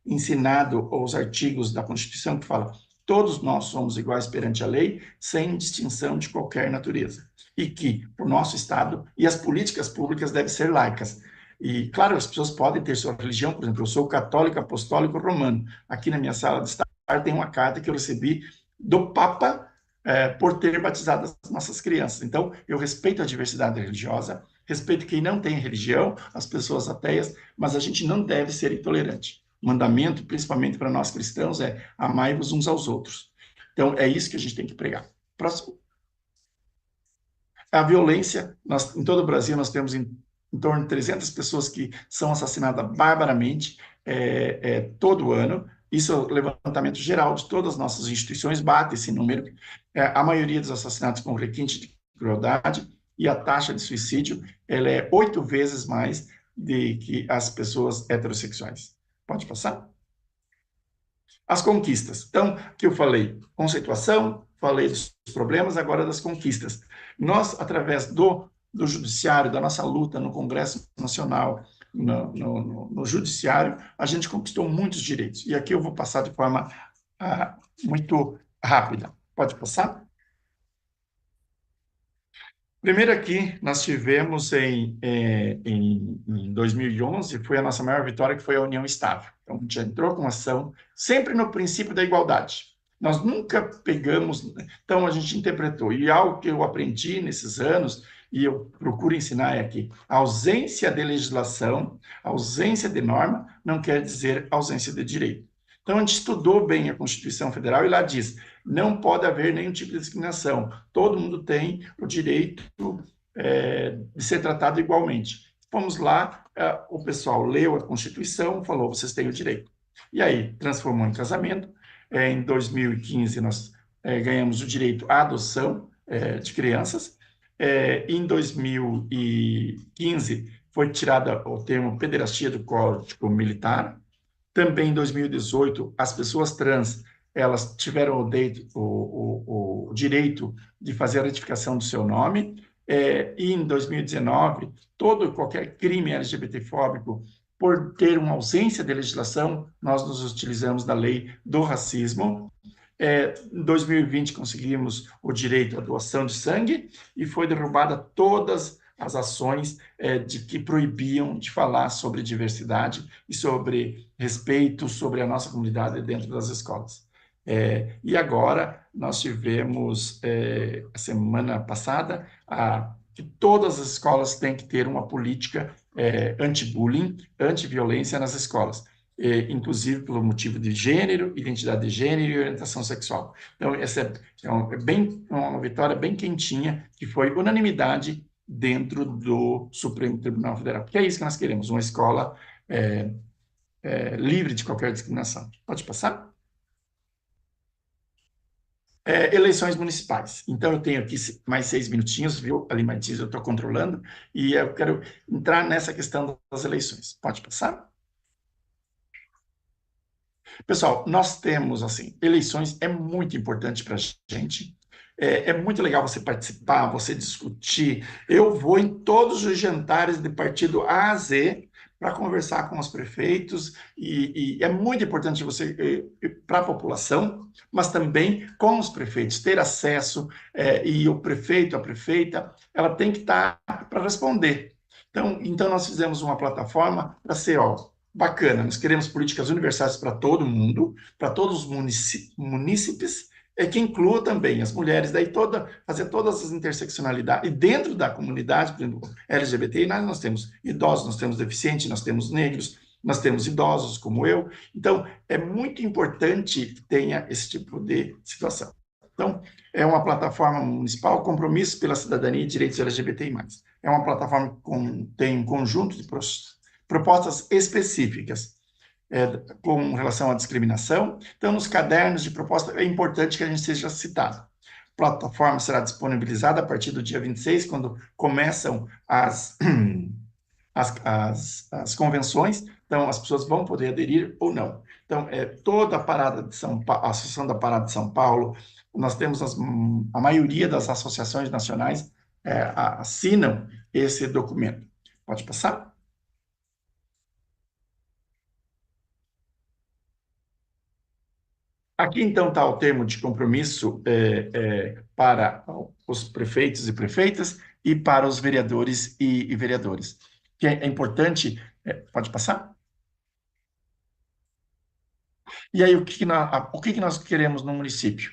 ensinados os artigos da Constituição que falam todos nós somos iguais perante a lei, sem distinção de qualquer natureza. E que o nosso Estado e as políticas públicas devem ser laicas. E, claro, as pessoas podem ter sua religião, por exemplo, eu sou católico apostólico romano. Aqui na minha sala de estar tem uma carta que eu recebi do Papa por ter batizado as nossas crianças. Então, eu respeito a diversidade religiosa, respeito quem não tem religião, as pessoas ateias, mas a gente não deve ser intolerante. O mandamento, principalmente para nós cristãos, é amai-vos uns aos outros. Então, é isso que a gente tem que pregar. Próximo. A violência, em todo o Brasil, nós temos em torno de 300 pessoas que são assassinadas barbaramente todo ano. Isso é o levantamento geral de todas as nossas instituições, bate esse número. A maioria dos assassinatos com requinte de crueldade e a taxa de suicídio ela é 8 vezes mais do que as pessoas heterossexuais. Pode passar? As conquistas. Então, que eu falei, conceituação, falei dos problemas, agora das conquistas. Nós, através do judiciário, da nossa luta no Congresso Nacional, no judiciário, a gente conquistou muitos direitos. E aqui eu vou passar de forma muito rápida. Pode passar? Primeiro aqui, nós tivemos em 2011, foi a nossa maior vitória, que foi a União Estável. Então, a gente entrou com ação, sempre no princípio da igualdade. Nós nunca pegamos... Então, a gente interpretou. E algo que eu aprendi nesses anos, e eu procuro ensinar é que a ausência de legislação, a ausência de norma, não quer dizer ausência de direito. Então, a gente estudou bem a Constituição Federal e lá diz, não pode haver nenhum tipo de discriminação. Todo mundo tem o direito de ser tratado igualmente. Fomos lá, o pessoal leu a Constituição, falou, vocês têm o direito. E aí, transformou em casamento. Em 2015, nós ganhamos o direito à adoção de crianças. Em 2015, foi tirada o termo pederastia do Código Militar. Também em 2018, as pessoas trans, elas tiveram o direito de fazer a retificação do seu nome, e em 2019, todo qualquer crime LGBTfóbico, por ter uma ausência de legislação, nós nos utilizamos da lei do racismo. Em 2020 conseguimos o direito à doação de sangue e foi derrubada todas as ações de que proibiam de falar sobre diversidade e sobre respeito sobre a nossa comunidade dentro das escolas. E agora nós tivemos, a semana passada, que todas as escolas têm que ter uma política anti-bullying, anti-violência nas escolas, inclusive pelo motivo de gênero, identidade de gênero e orientação sexual. Então, essa uma vitória bem quentinha, que foi unanimidade dentro do Supremo Tribunal Federal. Porque é isso que nós queremos, uma escola livre de qualquer discriminação. Pode passar? Eleições municipais. Então, eu tenho aqui mais 6 minutinhos, viu? Ali, Matias, eu estou controlando, e eu quero entrar nessa questão das eleições. Pode passar? Pessoal, nós temos, assim, eleições é muito importante para a gente. É muito legal você participar, você discutir. Eu vou em todos os jantares de partido A a Z para conversar com os prefeitos, e é muito importante você, para a população, mas também com os prefeitos, ter acesso, e o prefeito, a prefeita, ela tem que estar para responder. Então, nós fizemos uma plataforma para ser, ó, bacana, nós queremos políticas universais para todo mundo, para todos os munícipes, que inclua também as mulheres, daí fazer todas as interseccionalidades, e dentro da comunidade, por exemplo, LGBTI, nós temos idosos, nós temos deficientes, nós temos negros, nós temos idosos como eu, então é muito importante que tenha esse tipo de situação. Então, é uma plataforma municipal, Compromisso pela Cidadania e Direitos LGBTI+. É uma plataforma que tem um conjunto de propostas específicas com relação à discriminação. Então, nos cadernos de proposta, é importante que a gente seja citado. A plataforma será disponibilizada a partir do dia 26, quando começam as convenções, então as pessoas vão poder aderir ou não. Então, toda a Parada de São Paulo, a Associação da Parada de São Paulo, nós temos a maioria das associações nacionais assinam esse documento. Pode passar? Aqui, então, está o termo de compromisso para os prefeitos e prefeitas e para os vereadores e vereadoras. Que é importante... pode passar? E aí, o que nós queremos no município?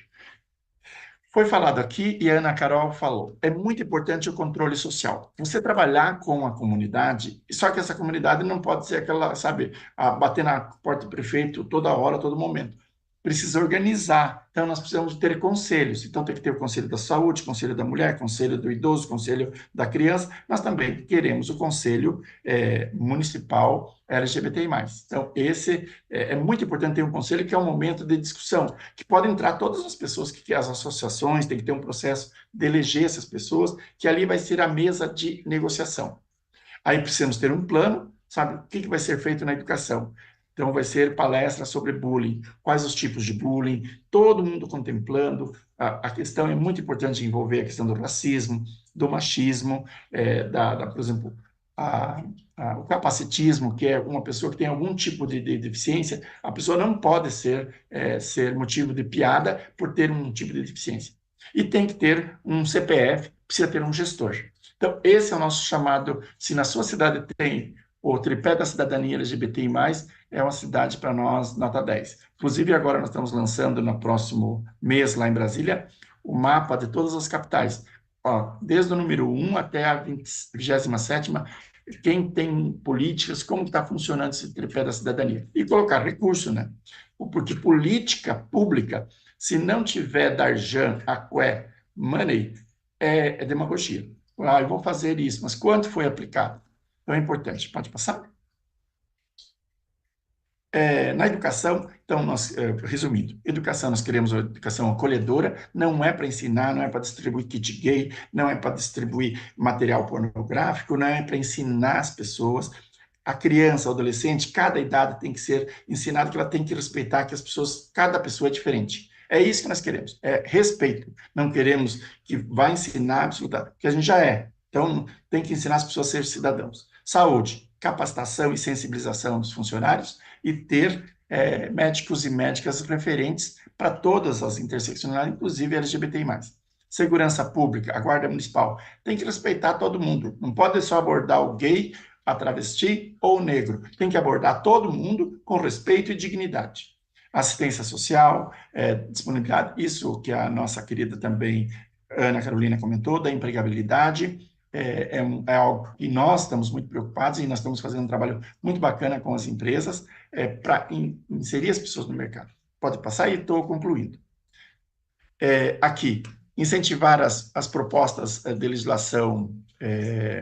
Foi falado aqui e a Ana Carol falou, é muito importante o controle social. Você trabalhar com a comunidade, só que essa comunidade não pode ser aquela, sabe, bater na porta do prefeito toda hora, todo momento. Precisa organizar. Então, nós precisamos ter conselhos. Então, tem que ter o Conselho da Saúde, Conselho da Mulher, Conselho do Idoso, Conselho da Criança. Nós também queremos o Conselho Municipal LGBTI+. Então, esse é muito importante ter um conselho que é um momento de discussão, que pode entrar todas as pessoas, que as associações, tem que ter um processo de eleger essas pessoas, que ali vai ser a mesa de negociação. Aí precisamos ter um plano, sabe, o que vai ser feito na educação. Então, vai ser palestra sobre bullying, quais os tipos de bullying, todo mundo contemplando. A questão é muito importante envolver a questão do racismo, do machismo, por exemplo, o capacitismo, que é uma pessoa que tem algum tipo de deficiência, a pessoa não pode ser motivo de piada por ter um tipo de deficiência. E tem que ter um CPF, precisa ter um gestor. Então, esse é o nosso chamado, se na sua cidade tem o tripé da cidadania LGBTI+, é uma cidade para nós nota 10. Inclusive, agora nós estamos lançando no próximo mês, lá em Brasília, o mapa de todas as capitais. Ó, desde o número 1 até a 27ª, quem tem políticas, como está funcionando esse tripé da cidadania. E colocar recurso, né? Porque política pública, se não tiver Darjan, Aqué, Money, é demagogia. Eu vou fazer isso, mas quanto foi aplicado? Então, é importante. Pode passar? Na educação, então, resumindo, educação, nós queremos uma educação acolhedora, não é para ensinar, não é para distribuir kit gay, não é para distribuir material pornográfico, não é para ensinar as pessoas, a criança, o adolescente, cada idade tem que ser ensinado que ela tem que respeitar que as pessoas, cada pessoa é diferente. É isso que nós queremos, é respeito. Não queremos que vá ensinar absolutamente, porque a gente já é. Então, tem que ensinar as pessoas a ser cidadãos. Saúde, capacitação e sensibilização dos funcionários e ter médicos e médicas referentes para todas as interseccionalidades, inclusive LGBTI+. Segurança pública, a guarda municipal, tem que respeitar todo mundo. Não pode só abordar o gay, a travesti ou o negro. Tem que abordar todo mundo com respeito e dignidade. Assistência social, disponibilidade, isso que a nossa querida também Ana Carolina comentou, da empregabilidade, é algo que nós estamos muito preocupados e nós estamos fazendo um trabalho muito bacana com as empresas para inserir as pessoas no mercado. Pode passar e estou concluindo. Aqui, incentivar as propostas de legislação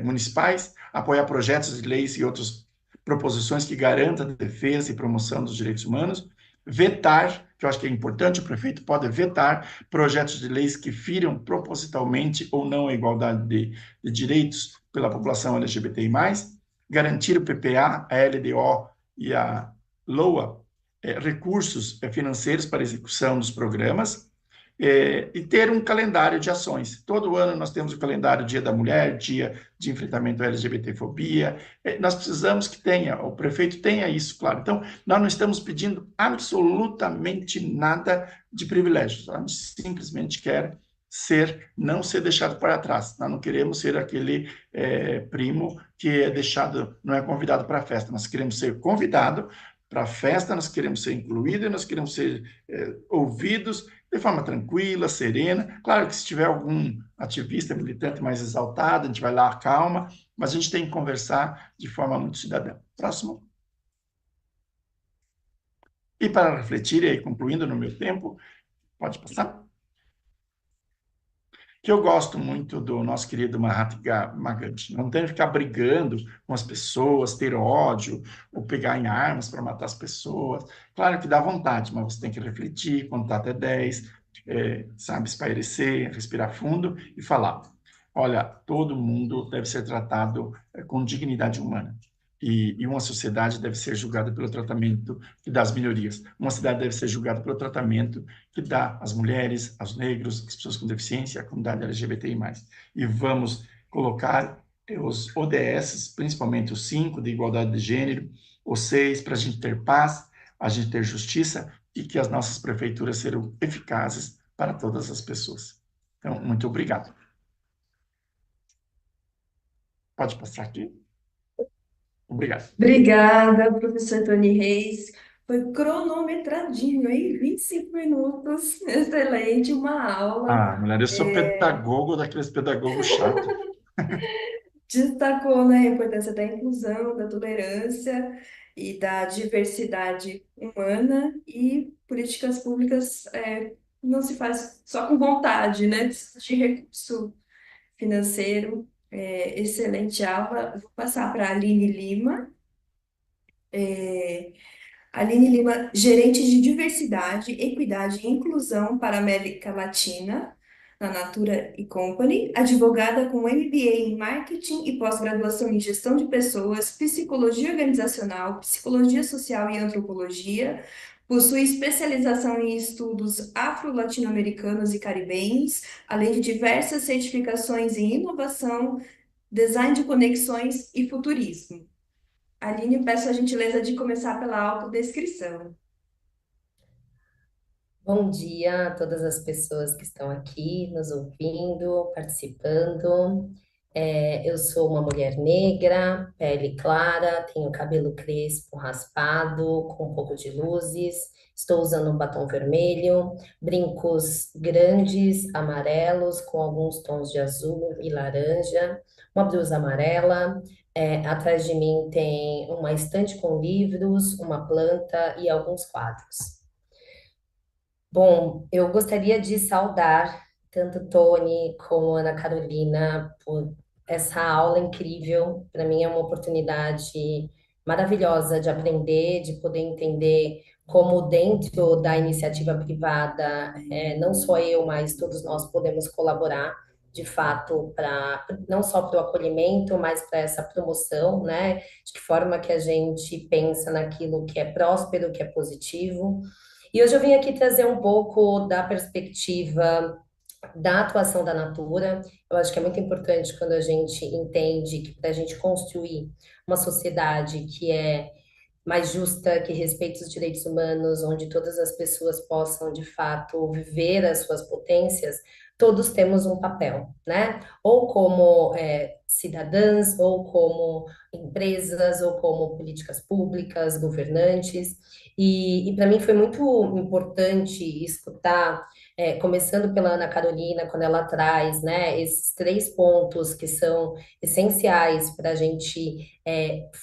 municipais, apoiar projetos de leis e outras proposições que garantam a defesa e promoção dos direitos humanos, vetar, que eu acho que é importante, o prefeito pode vetar projetos de leis que firam propositalmente ou não a igualdade de direitos pela população LGBTI+, garantir o PPA, a LDO e a LOA, recursos financeiros para execução dos programas, e ter um calendário de ações. Todo ano nós temos o calendário Dia da Mulher, Dia de Enfrentamento à LGBTfobia. Nós precisamos que o prefeito tenha isso, claro. Então, nós não estamos pedindo absolutamente nada de privilégios. A gente simplesmente quer não ser deixado para trás. Nós não queremos ser aquele primo que é deixado, não é convidado para a festa. Nós queremos ser convidado para a festa, nós queremos ser incluídos, nós queremos ser ouvidos de forma tranquila, serena. Claro que se tiver algum ativista, militante mais exaltado, a gente vai lá, calma, mas a gente tem que conversar de forma muito cidadã. Próximo. E para refletir, e aí concluindo no meu tempo, pode passar? Que eu gosto muito do nosso querido Mahatma Gandhi. Não tem que ficar brigando com as pessoas, ter ódio, ou pegar em armas para matar as pessoas. Claro que dá vontade, mas você tem que refletir, contar até 10, sabe, espairecer, respirar fundo e falar. Olha, todo mundo deve ser tratado com dignidade humana. E uma sociedade deve ser julgada pelo tratamento que dá às minorias. Uma cidade deve ser julgada pelo tratamento que dá às mulheres, aos negros, às pessoas com deficiência, à comunidade LGBTI+. E vamos colocar os ODS, principalmente os 5 de igualdade de gênero, os 6 para a gente ter paz, a gente ter justiça e que as nossas prefeituras serão eficazes para todas as pessoas. Então, muito obrigado. Pode passar aqui. Obrigado. Obrigada, professor Tony Reis. Foi cronometradinho, hein? 25 minutos. Excelente, uma aula. Ah, mulher, eu sou pedagogo daqueles pedagogos chatos. Destacou, né, a importância da inclusão, da tolerância e da diversidade humana e políticas públicas não se faz só com vontade, né? Precisa de recurso financeiro. Excelente aula. Vou passar para a Aline Lima. Aline Lima, gerente de diversidade, equidade e inclusão para a América Latina, na Natura e Company, advogada com MBA em marketing e pós-graduação em gestão de pessoas, psicologia organizacional, psicologia social e antropologia, possui especialização em estudos afro-latino-americanos e caribenhos, além de diversas certificações em inovação, design de conexões e futurismo. Aline, peço a gentileza de começar pela autodescrição. Bom dia a todas as pessoas que estão aqui nos ouvindo, participando. Eu sou uma mulher negra, pele clara, tenho cabelo crespo, raspado, com um pouco de luzes. Estou usando um batom vermelho, brincos grandes, amarelos, com alguns tons de azul e laranja, uma blusa amarela. Atrás de mim tem uma estante com livros, uma planta e alguns quadros. Bom, eu gostaria de saudar tanto Tony como Ana Carolina por essa aula incrível. Para mim é uma oportunidade maravilhosa de aprender, de poder entender como dentro da iniciativa privada, não só eu, mas todos nós podemos colaborar de fato, para não só para o acolhimento, mas para essa promoção, né? De que forma que a gente pensa naquilo que é próspero, que é positivo. E hoje eu vim aqui trazer um pouco da perspectiva da atuação da Natura. Eu acho que é muito importante quando a gente entende que para a gente construir uma sociedade que é mais justa, que respeite os direitos humanos, onde todas as pessoas possam, de fato, viver as suas potências, todos temos um papel, né? Ou como cidadãs, ou como empresas, ou como políticas públicas, governantes. E para mim foi muito importante escutar, começando pela Ana Carolina, quando ela traz, né, esses três pontos que são essenciais para a gente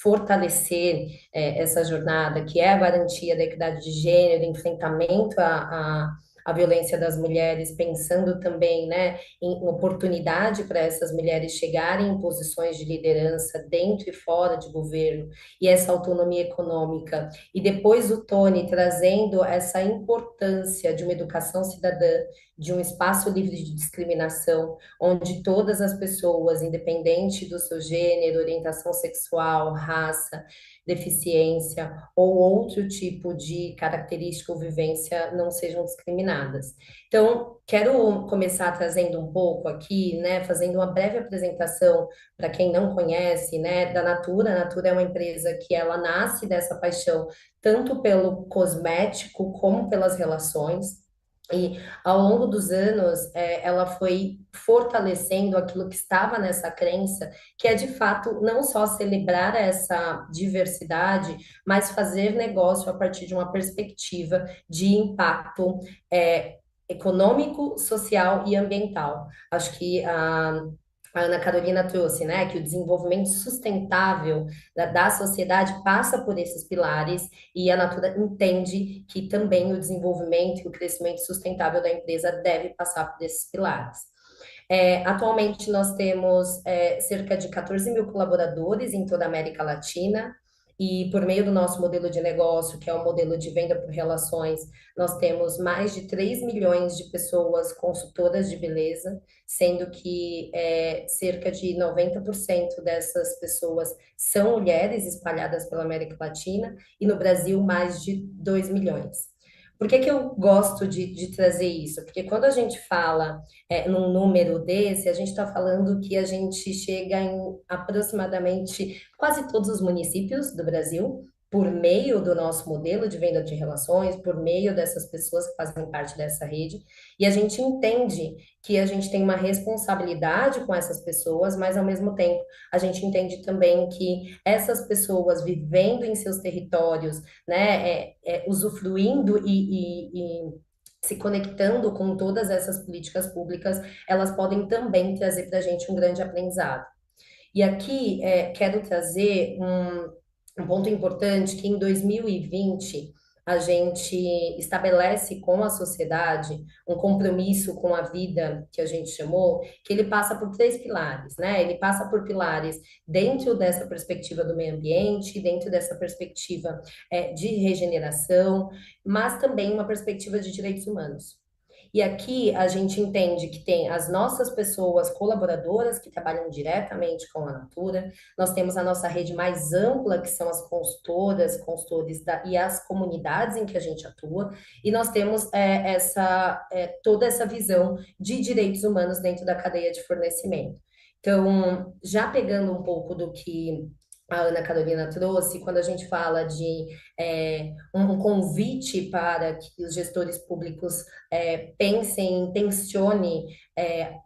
fortalecer essa jornada, que é a garantia da equidade de gênero, enfrentamento à violência das mulheres, pensando também, né, em oportunidade para essas mulheres chegarem em posições de liderança dentro e fora de governo, e essa autonomia econômica. E depois o Tony trazendo essa importância de uma educação cidadã, de um espaço livre de discriminação, onde todas as pessoas, independente do seu gênero, orientação sexual, raça, deficiência ou outro tipo de característica ou vivência não sejam discriminadas. Então, quero começar trazendo um pouco aqui, né, fazendo uma breve apresentação para quem não conhece, né, da Natura. A Natura é uma empresa que ela nasce dessa paixão tanto pelo cosmético como pelas relações. E ao longo dos anos, ela foi fortalecendo aquilo que estava nessa crença, que é de fato não só celebrar essa diversidade, mas fazer negócio a partir de uma perspectiva de impacto econômico, social e ambiental. Acho que a Ana Carolina trouxe, né, que o desenvolvimento sustentável da sociedade passa por esses pilares e a Natura entende que também o desenvolvimento e o crescimento sustentável da empresa deve passar por esses pilares. Atualmente, nós temos cerca de 14 mil colaboradores em toda a América Latina, e por meio do nosso modelo de negócio, que é o modelo de venda por relações, nós temos mais de 3 milhões de pessoas consultoras de beleza, sendo que cerca de 90% dessas pessoas são mulheres espalhadas pela América Latina, e no Brasil, mais de 2 milhões. Por que que eu gosto de trazer isso? Porque quando a gente fala num número desse, a gente está falando que a gente chega em aproximadamente quase todos os municípios do Brasil, por meio do nosso modelo de venda de relações, por meio dessas pessoas que fazem parte dessa rede, e a gente entende que a gente tem uma responsabilidade com essas pessoas, mas ao mesmo tempo a gente entende também que essas pessoas vivendo em seus territórios, né, usufruindo e se conectando com todas essas políticas públicas, elas podem também trazer para a gente um grande aprendizado. E aqui quero trazer um ponto importante que em 2020 a gente estabelece com a sociedade um compromisso com a vida, que a gente chamou, que ele passa por três pilares, né? Ele passa por pilares dentro dessa perspectiva do meio ambiente, dentro dessa perspectiva de regeneração, mas também uma perspectiva de direitos humanos. E aqui a gente entende que tem as nossas pessoas colaboradoras que trabalham diretamente com a Natura, nós temos a nossa rede mais ampla, que são as consultoras, consultores e as comunidades em que a gente atua, e nós temos toda essa visão de direitos humanos dentro da cadeia de fornecimento. Então, já pegando um pouco do que a Ana Carolina trouxe, quando a gente fala de um convite para que os gestores públicos pensem, intencione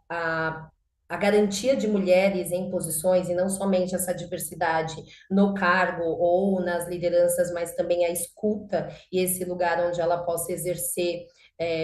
a garantia de mulheres em posições, e não somente essa diversidade no cargo ou nas lideranças, mas também a escuta e esse lugar onde ela possa exercer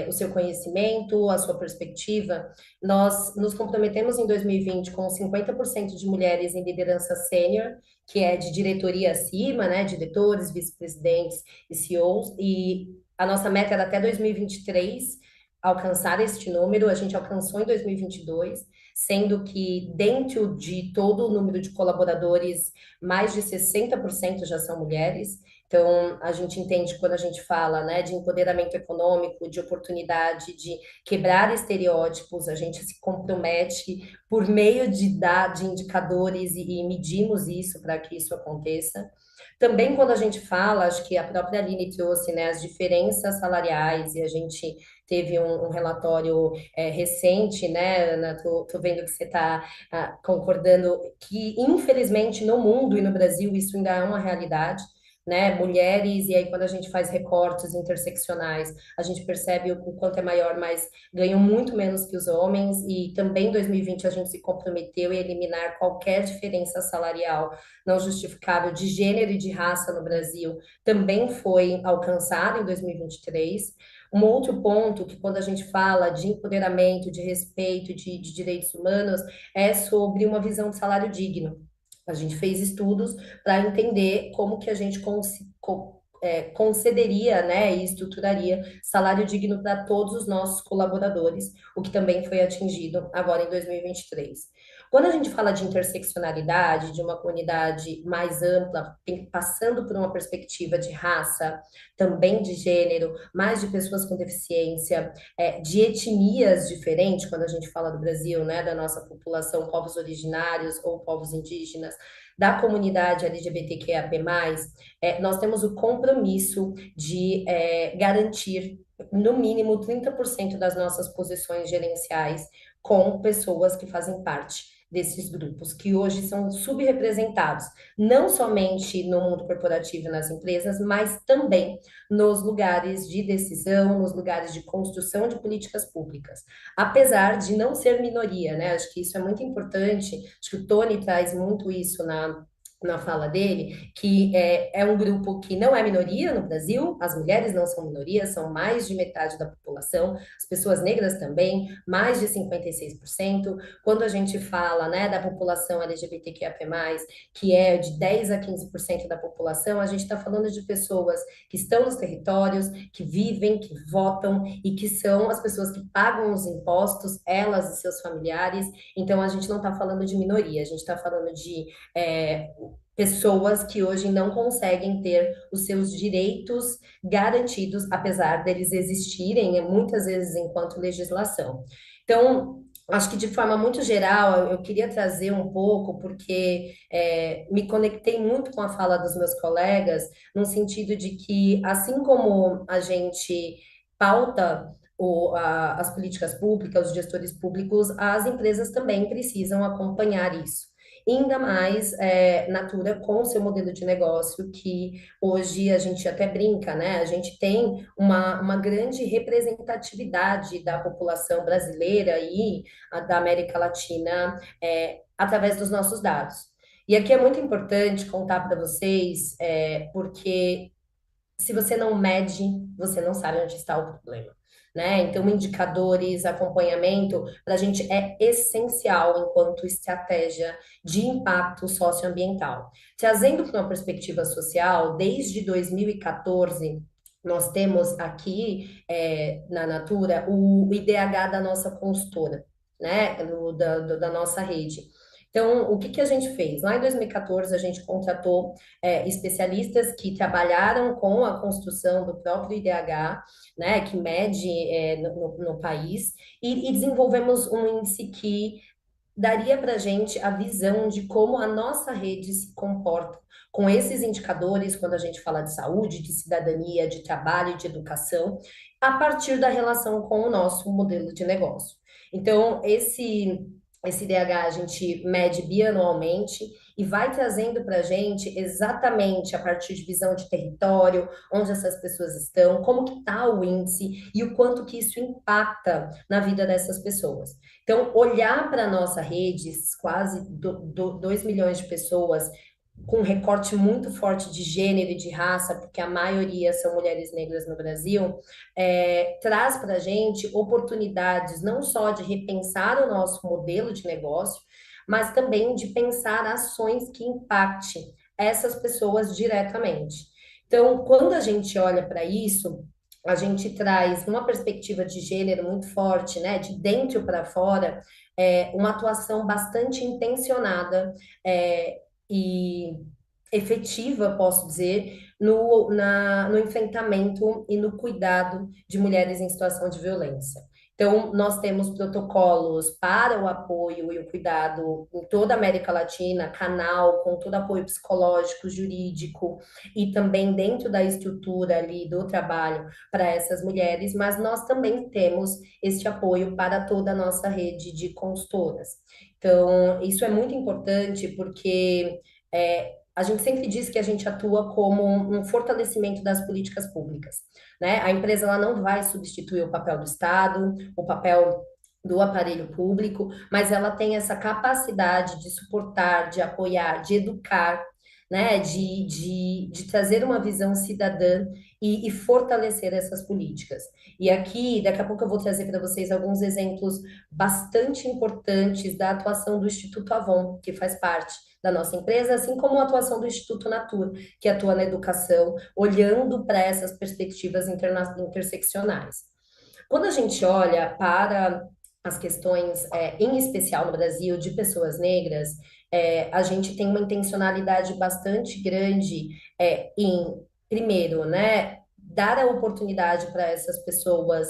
o seu conhecimento, a sua perspectiva. Nós nos comprometemos em 2020 com 50% de mulheres em liderança sênior, que é de diretoria acima, né, diretores, vice-presidentes e CEOs, e a nossa meta era até 2023 alcançar este número. A gente alcançou em 2022, sendo que dentro de todo o número de colaboradores, mais de 60% já são mulheres. Então, a gente entende quando a gente fala, né, de empoderamento econômico, de oportunidade, de quebrar estereótipos, a gente se compromete por meio de indicadores e medimos isso para que isso aconteça. Também quando a gente fala, acho que a própria Aline trouxe, né, as diferenças salariais e a gente teve um relatório recente, né, Ana, tô vendo que você está concordando que, infelizmente, no mundo e no Brasil isso ainda é uma realidade, né? Mulheres, e aí quando a gente faz recortes interseccionais, a gente percebe o quanto é maior, mas ganham muito menos que os homens, e também em 2020 a gente se comprometeu em eliminar qualquer diferença salarial não justificável de gênero e de raça no Brasil, também foi alcançado em 2023. Um outro ponto que quando a gente fala de empoderamento, de respeito, de direitos humanos, é sobre uma visão de salário digno. A gente fez estudos para entender como que a gente concederia, né, e estruturaria salário digno para todos os nossos colaboradores, o que também foi atingido agora em 2023. Quando a gente fala de interseccionalidade, de uma comunidade mais ampla, passando por uma perspectiva de raça, também de gênero, mais de pessoas com deficiência, de etnias diferentes, quando a gente fala do Brasil, né, da nossa população, povos originários ou povos indígenas, da comunidade LGBTQIAP+, nós temos o compromisso de garantir no mínimo 30% das nossas posições gerenciais com pessoas que fazem parte desses grupos, que hoje são subrepresentados, não somente no mundo corporativo e nas empresas, mas também nos lugares de decisão, nos lugares de construção de políticas públicas. Apesar de não ser minoria, né? Acho que isso é muito importante, acho que o Tony traz muito isso na fala dele, que é um grupo que não é minoria no Brasil, as mulheres não são minoria, são mais de metade da população, as pessoas negras também, mais de 56%. Quando a gente fala, né, da população LGBTQIA+, que é de 10 a 15% da população, a gente está falando de pessoas que estão nos territórios, que vivem, que votam e que são as pessoas que pagam os impostos, elas e seus familiares. Então, a gente não está falando de minoria, a gente está falando de pessoas que hoje não conseguem ter os seus direitos garantidos, apesar deles existirem, muitas vezes enquanto legislação. Então, acho que de forma muito geral, eu queria trazer um pouco, porque me conectei muito com a fala dos meus colegas, no sentido de que, assim como a gente pauta as políticas públicas, os gestores públicos, as empresas também precisam acompanhar isso. Ainda mais Natura com o seu modelo de negócio, que hoje a gente até brinca, né? A gente tem uma grande representatividade da população brasileira e da América Latina através dos nossos dados. E aqui é muito importante contar para vocês, porque se você não mede, você não sabe onde está o problema. Né? Então, indicadores, acompanhamento, para a gente é essencial enquanto estratégia de impacto socioambiental. Trazendo para uma perspectiva social, desde 2014, nós temos aqui na Natura o IDH da nossa consultora, né? Da nossa rede. Então, o que que a gente fez? Lá em 2014, a gente contratou especialistas que trabalharam com a construção do próprio IDH, né, que mede no país, e desenvolvemos um índice que daria para a gente a visão de como a nossa rede se comporta com esses indicadores, quando a gente fala de saúde, de cidadania, de trabalho, de educação, a partir da relação com o nosso modelo de negócio. Então, esse DH a gente mede bianualmente e vai trazendo para a gente exatamente a partir de visão de território, onde essas pessoas estão, como que está o índice e o quanto que isso impacta na vida dessas pessoas. Então, olhar para a nossa rede, quase 2 milhões de pessoas, com um recorte muito forte de gênero e de raça, porque a maioria são mulheres negras no Brasil, traz para a gente oportunidades não só de repensar o nosso modelo de negócio, mas também de pensar ações que impactem essas pessoas diretamente. Então, quando a gente olha para isso, a gente traz uma perspectiva de gênero muito forte, né, de dentro para fora, uma atuação bastante intencionada, e efetiva, posso dizer, no enfrentamento e no cuidado de mulheres em situação de violência. Então, nós temos protocolos para o apoio e o cuidado em toda a América Latina, canal com todo apoio psicológico, jurídico e também dentro da estrutura ali do trabalho para essas mulheres, mas nós também temos este apoio para toda a nossa rede de consultoras. Então, isso é muito importante porque a gente sempre diz que a gente atua como um fortalecimento das políticas públicas, né? A empresa ela não vai substituir o papel do Estado, o papel do aparelho público, mas ela tem essa capacidade de suportar, de apoiar, de educar, né? De trazer uma visão cidadã e fortalecer essas políticas. E aqui, daqui a pouco eu vou trazer para vocês alguns exemplos bastante importantes da atuação do Instituto Avon, que faz parte da nossa empresa, assim como a atuação do Instituto Natur, que atua na educação, olhando para essas perspectivas interseccionais. Quando a gente olha para as questões, em especial no Brasil, de pessoas negras, a gente tem uma intencionalidade bastante grande em, primeiro, né, dar a oportunidade para essas pessoas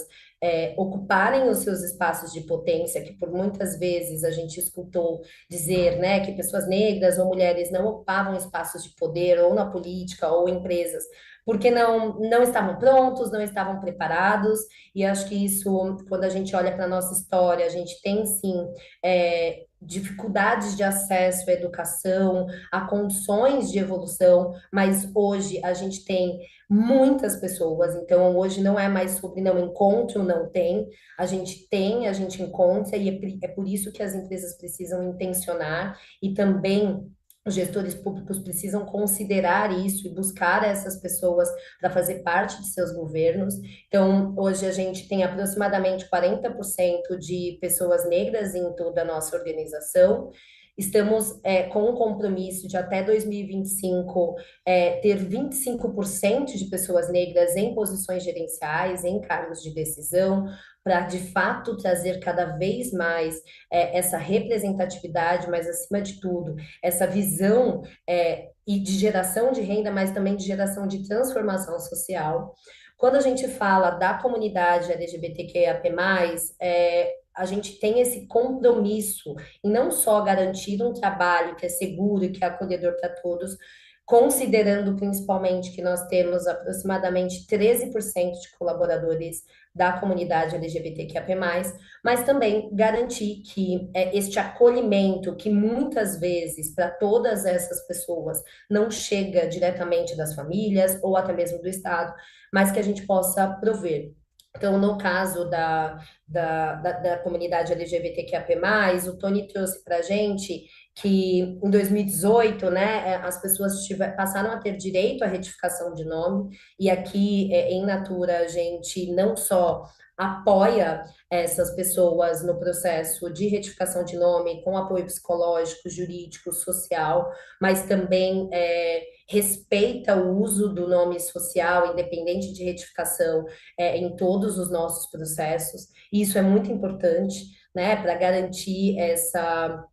ocuparem os seus espaços de potência, que por muitas vezes a gente escutou dizer, né, que pessoas negras ou mulheres não ocupavam espaços de poder, ou na política, ou em empresas, porque não estavam prontos, não estavam preparados, e acho que isso, quando a gente olha para a nossa história, a gente tem sim dificuldades de acesso à educação, a condições de evolução, mas hoje a gente tem muitas pessoas, então hoje não é mais sobre não encontro, não tem, a gente encontra, e é por isso que as empresas precisam intencionar e também os gestores públicos precisam considerar isso e buscar essas pessoas para fazer parte de seus governos. Então, hoje a gente tem aproximadamente 40% de pessoas negras em toda a nossa organização. Estamos com um compromisso de até 2025 ter 25% de pessoas negras em posições gerenciais, em cargos de decisão, para de fato trazer cada vez mais essa representatividade, mas acima de tudo, essa visão e de geração de renda, mas também de geração de transformação social. Quando a gente fala da comunidade LGBTQIAP+, a gente tem esse compromisso em não só garantir um trabalho que é seguro e que é acolhedor para todos, considerando principalmente que nós temos aproximadamente 13% de colaboradores da comunidade LGBTQIA+, mas também garantir que este acolhimento, que muitas vezes para todas essas pessoas não chega diretamente das famílias ou até mesmo do Estado, mas que a gente possa prover. Então, no caso da comunidade LGBTQIA+, o Tony trouxe para a gente que em 2018, né, as pessoas passaram a ter direito à retificação de nome, e aqui em Natura a gente não só apoia essas pessoas no processo de retificação de nome com apoio psicológico, jurídico, social, mas também respeita o uso do nome social, independente de retificação, em todos os nossos processos. E isso é muito importante, né, para garantir essa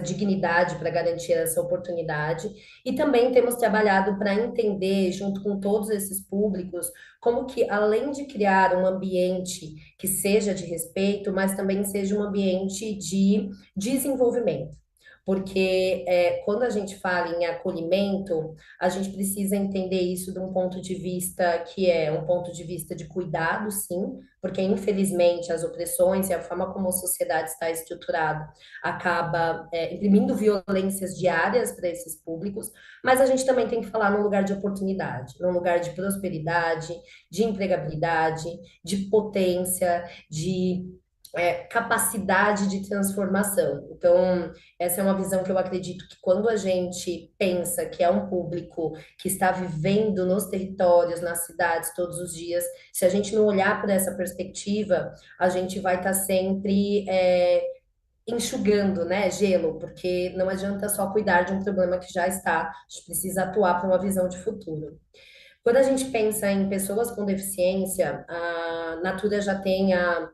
dignidade, para garantir essa oportunidade. E também temos trabalhado para entender, junto com todos esses públicos, como que, além de criar um ambiente que seja de respeito, mas também seja um ambiente de desenvolvimento. Porque quando a gente fala em acolhimento, a gente precisa entender isso de um ponto de vista que é um ponto de vista de cuidado, sim, porque infelizmente as opressões e a forma como a sociedade está estruturada acaba imprimindo violências diárias para esses públicos, mas a gente também tem que falar num lugar de oportunidade, num lugar de prosperidade, de empregabilidade, de potência, de capacidade de transformação. Então, essa é uma visão que eu acredito que quando a gente pensa que é um público que está vivendo nos territórios, nas cidades todos os dias, se a gente não olhar por essa perspectiva, a gente vai estar sempre enxugando, né, gelo, porque não adianta só cuidar de um problema que já está, a gente precisa atuar para uma visão de futuro. Quando a gente pensa em pessoas com deficiência, a Natura já tem há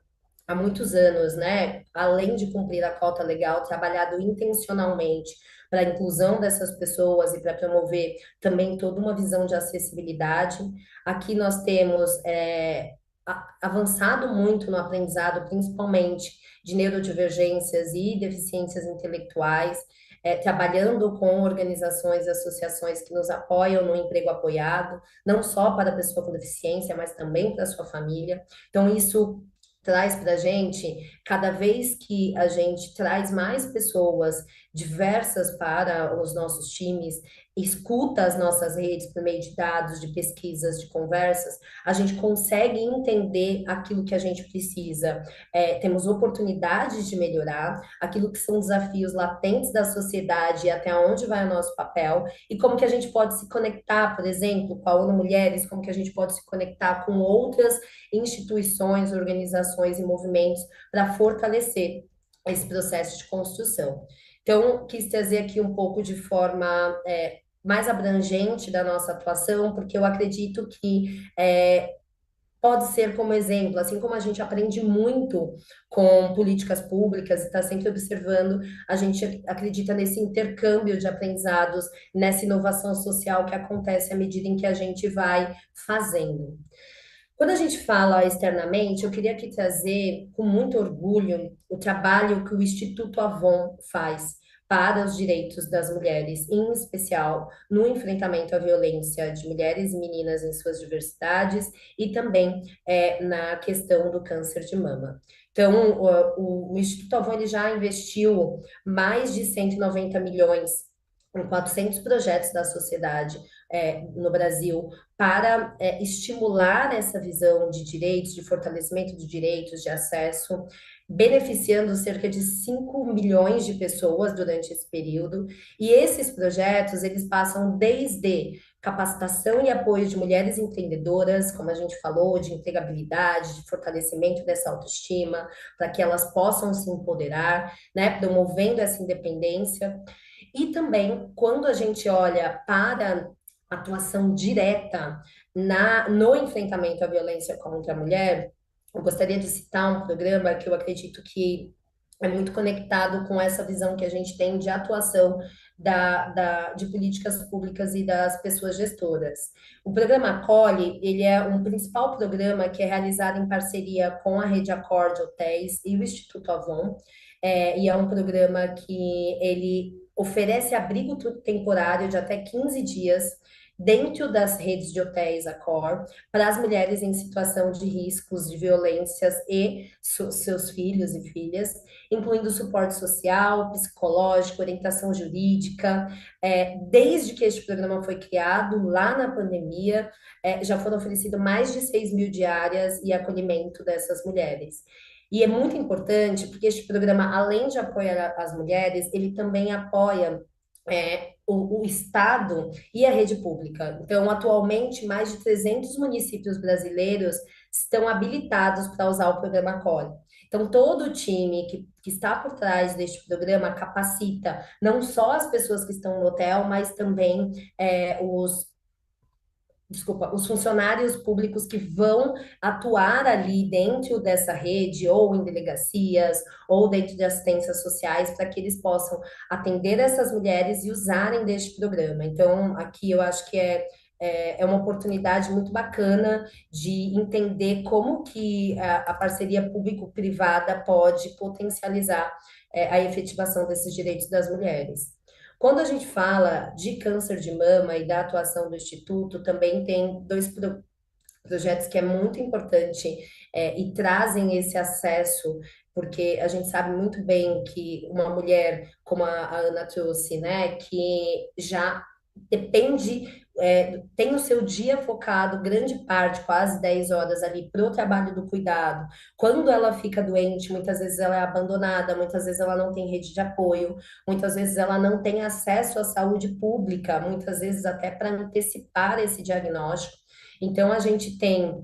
muitos anos, né, além de cumprir a cota legal, trabalhado intencionalmente para a inclusão dessas pessoas e para promover também toda uma visão de acessibilidade. Aqui nós temos avançado muito no aprendizado, principalmente de neurodivergências e deficiências intelectuais, trabalhando com organizações e associações que nos apoiam no emprego apoiado, não só para a pessoa com deficiência, mas também para a sua família. Então, isso traz para a gente, cada vez que a gente traz mais pessoas diversas para os nossos times, escuta as nossas redes por meio de dados, de pesquisas, de conversas, a gente consegue entender aquilo que a gente precisa. Temos oportunidades de melhorar, aquilo que são desafios latentes da sociedade e até onde vai o nosso papel, e como que a gente pode se conectar, por exemplo, com a ONU Mulheres, como que a gente pode se conectar com outras instituições, organizações e movimentos para fortalecer esse processo de construção. Então, quis trazer aqui um pouco de forma mais abrangente da nossa atuação, porque eu acredito que pode ser como exemplo, assim como a gente aprende muito com políticas públicas e está sempre observando, a gente acredita nesse intercâmbio de aprendizados, nessa inovação social que acontece à medida em que a gente vai fazendo. Quando a gente fala externamente, eu queria aqui trazer com muito orgulho o trabalho que o Instituto Avon faz para os direitos das mulheres, em especial no enfrentamento à violência de mulheres e meninas em suas diversidades e também na questão do câncer de mama. Então, o Instituto Avon ele já investiu mais de 190 milhões em 400 projetos da sociedade no Brasil para estimular essa visão de direitos, de fortalecimento de direitos, de acesso, beneficiando cerca de 5 milhões de pessoas durante esse período. E esses projetos, eles passam desde capacitação e apoio de mulheres empreendedoras, como a gente falou, de empregabilidade, de fortalecimento dessa autoestima, para que elas possam se empoderar, né, promovendo essa independência. E também, quando a gente olha para atuação direta no enfrentamento à violência contra a mulher, eu gostaria de citar um programa que eu acredito que é muito conectado com essa visão que a gente tem de atuação de políticas públicas e das pessoas gestoras. O programa Acolhe, ele é um principal programa que é realizado em parceria com a Rede Accord Hotéis e o Instituto Avon, e é um programa que ele oferece abrigo temporário de até 15 dias dentro das redes de hotéis Accor para as mulheres em situação de riscos de violências e seus filhos e filhas, incluindo suporte social, psicológico, orientação jurídica. Desde que este programa foi criado, lá na pandemia, já foram oferecidas mais de 6 mil diárias e acolhimento dessas mulheres. E é muito importante porque este programa, além de apoiar as mulheres, ele também apoia o Estado e a rede pública. Então, atualmente, mais de 300 municípios brasileiros estão habilitados para usar o programa Acolhe. Então, todo o time que está por trás deste programa capacita não só as pessoas que estão no hotel, mas também os funcionários públicos que vão atuar ali dentro dessa rede, ou em delegacias, ou dentro de assistências sociais, para que eles possam atender essas mulheres e usarem deste programa. Então, aqui eu acho que é uma oportunidade muito bacana de entender como que a parceria público-privada pode potencializar a efetivação desses direitos das mulheres. Quando a gente fala de câncer de mama e da atuação do Instituto, também tem dois projetos que é muito importante e trazem esse acesso, porque a gente sabe muito bem que uma mulher, como a Ana trouxe, né, que já depende, tem o seu dia focado, grande parte, quase 10 horas ali, para o trabalho do cuidado. Quando ela fica doente, muitas vezes ela é abandonada, muitas vezes ela não tem rede de apoio, muitas vezes ela não tem acesso à saúde pública, muitas vezes até para antecipar esse diagnóstico. Então, a gente tem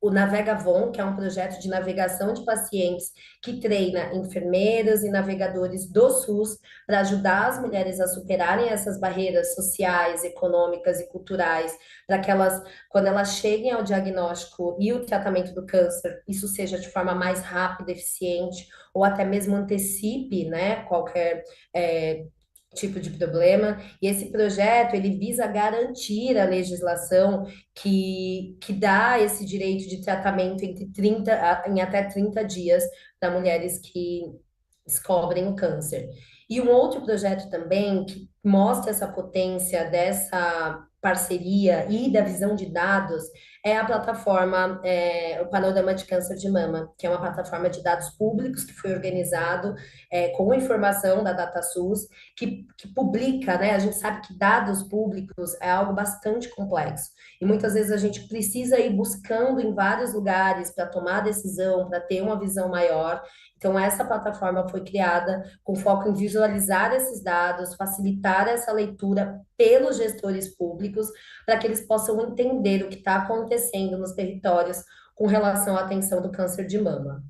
o Navegavon, que é um projeto de navegação de pacientes que treina enfermeiras e navegadores do SUS para ajudar as mulheres a superarem essas barreiras sociais, econômicas e culturais, para que elas, quando elas cheguem ao diagnóstico e o tratamento do câncer, isso seja de forma mais rápida, eficiente, ou até mesmo antecipe, né, qualquer tipo de problema. E esse projeto, ele visa garantir a legislação que dá esse direito de tratamento em até 30 dias para mulheres que descobrem o câncer. E um outro projeto também que mostra essa potência dessa parceria e da visão de dados é a plataforma, o Panorama de Câncer de Mama, que é uma plataforma de dados públicos que foi organizado com informação da DataSUS, que publica, né? A gente sabe que dados públicos é algo bastante complexo. E muitas vezes a gente precisa ir buscando em vários lugares para tomar decisão, para ter uma visão maior. Então, essa plataforma foi criada com foco em visualizar esses dados, facilitar essa leitura pelos gestores públicos, para que eles possam entender o que está acontecendo nos territórios com relação à atenção do câncer de mama.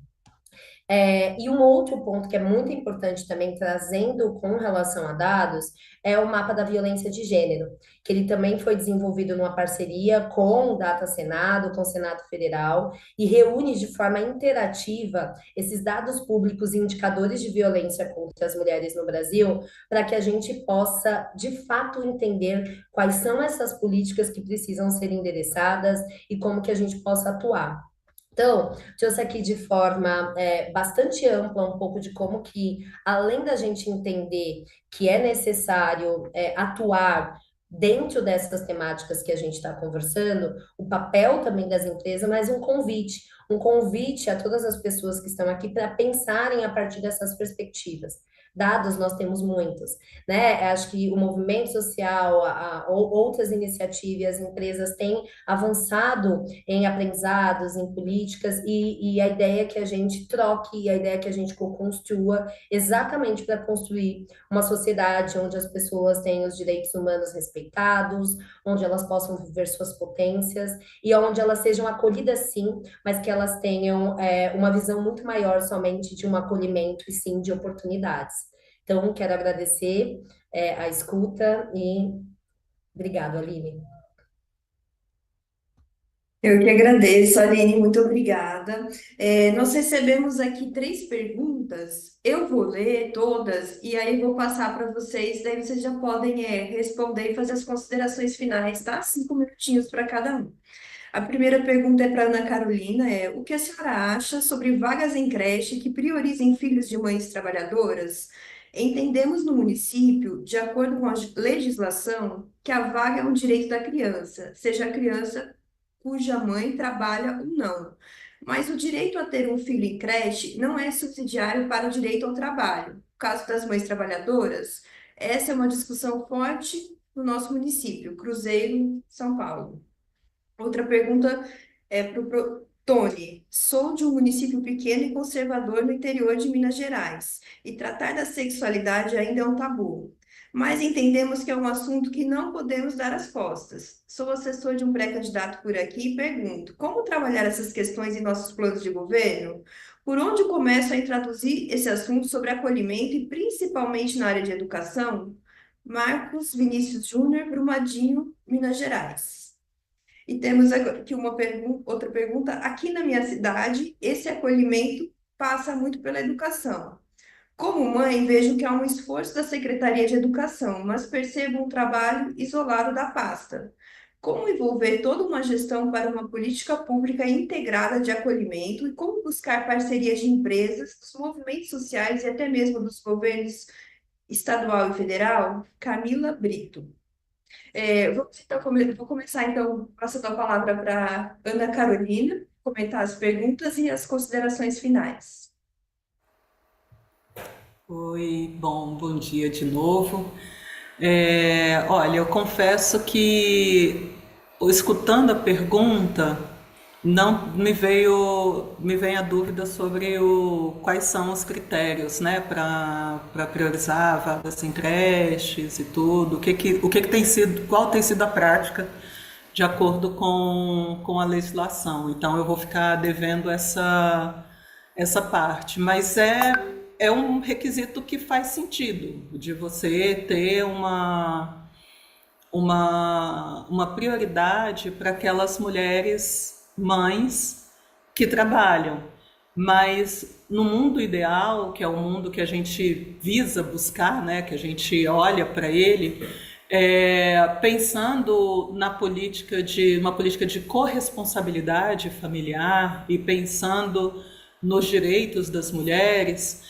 E um outro ponto que é muito importante também, trazendo com relação a dados, é o mapa da violência de gênero, que ele também foi desenvolvido numa parceria com o Data Senado, com o Senado Federal, e reúne de forma interativa esses dados públicos e indicadores de violência contra as mulheres no Brasil, para que a gente possa, de fato, entender quais são essas políticas que precisam ser endereçadas e como que a gente possa atuar. Então, trouxe aqui de forma bastante ampla um pouco de como que, além da gente entender que é necessário atuar dentro dessas temáticas que a gente está conversando, o papel também das empresas, mas um convite a todas as pessoas que estão aqui para pensarem a partir dessas perspectivas. Dados nós temos muitos, né? Acho que o movimento social, ou outras iniciativas, e as empresas têm avançado em aprendizados, em políticas, e a ideia é que a gente troque, a ideia é que a gente co-construa exatamente para construir uma sociedade onde as pessoas têm os direitos humanos respeitados, onde elas possam viver suas potências e onde elas sejam acolhidas sim, mas que elas tenham uma visão muito maior somente de um acolhimento e sim de oportunidades. Então, quero agradecer a escuta e obrigado, Aline. Eu que agradeço, Aline, muito obrigada. Nós recebemos aqui 3 perguntas. Eu vou ler todas e aí vou passar para vocês, daí vocês já podem responder e fazer as considerações finais, tá? 5 minutinhos para cada um. A primeira pergunta é para Ana Carolina, o que a senhora acha sobre vagas em creche que priorizem filhos de mães trabalhadoras? Entendemos no município, de acordo com a legislação, que a vaga é um direito da criança, seja a criança cuja mãe trabalha ou não. Mas o direito a ter um filho em creche não é subsidiário para o direito ao trabalho. No caso das mães trabalhadoras, essa é uma discussão forte no nosso município, Cruzeiro, São Paulo. Outra pergunta é para o Tony. Sou de um município pequeno e conservador no interior de Minas Gerais, e tratar da sexualidade ainda é um tabu. Mas entendemos que é um assunto que não podemos dar as costas. Sou assessor de um pré-candidato por aqui e pergunto: como trabalhar essas questões em nossos planos de governo? Por onde começo a introduzir esse assunto sobre acolhimento e principalmente na área de educação? Marcos Vinícius Júnior, Brumadinho, Minas Gerais. E temos aqui outra pergunta. Aqui na minha cidade, esse acolhimento passa muito pela educação. Como mãe, vejo que há um esforço da Secretaria de Educação, mas percebo um trabalho isolado da pasta. Como envolver toda uma gestão para uma política pública integrada de acolhimento e como buscar parcerias de empresas, dos movimentos sociais e até mesmo dos governos estadual e federal? Camila Brito. Vou começar então passando a palavra para Ana Carolina, comentar as perguntas e as considerações finais. Oi, bom dia de novo. Olha, eu confesso que, escutando a pergunta, não me vem a dúvida sobre quais são os critérios, né, para priorizar vagas em creches e tudo, o que tem sido, qual tem sido a prática de acordo com a legislação. Então, eu vou ficar devendo essa parte. Mas é um requisito que faz sentido, de você ter uma prioridade para aquelas mulheres mães que trabalham. Mas no mundo ideal, que é o mundo que a gente visa buscar, né, que a gente olha para ele, pensando na uma política de corresponsabilidade familiar e pensando nos direitos das mulheres,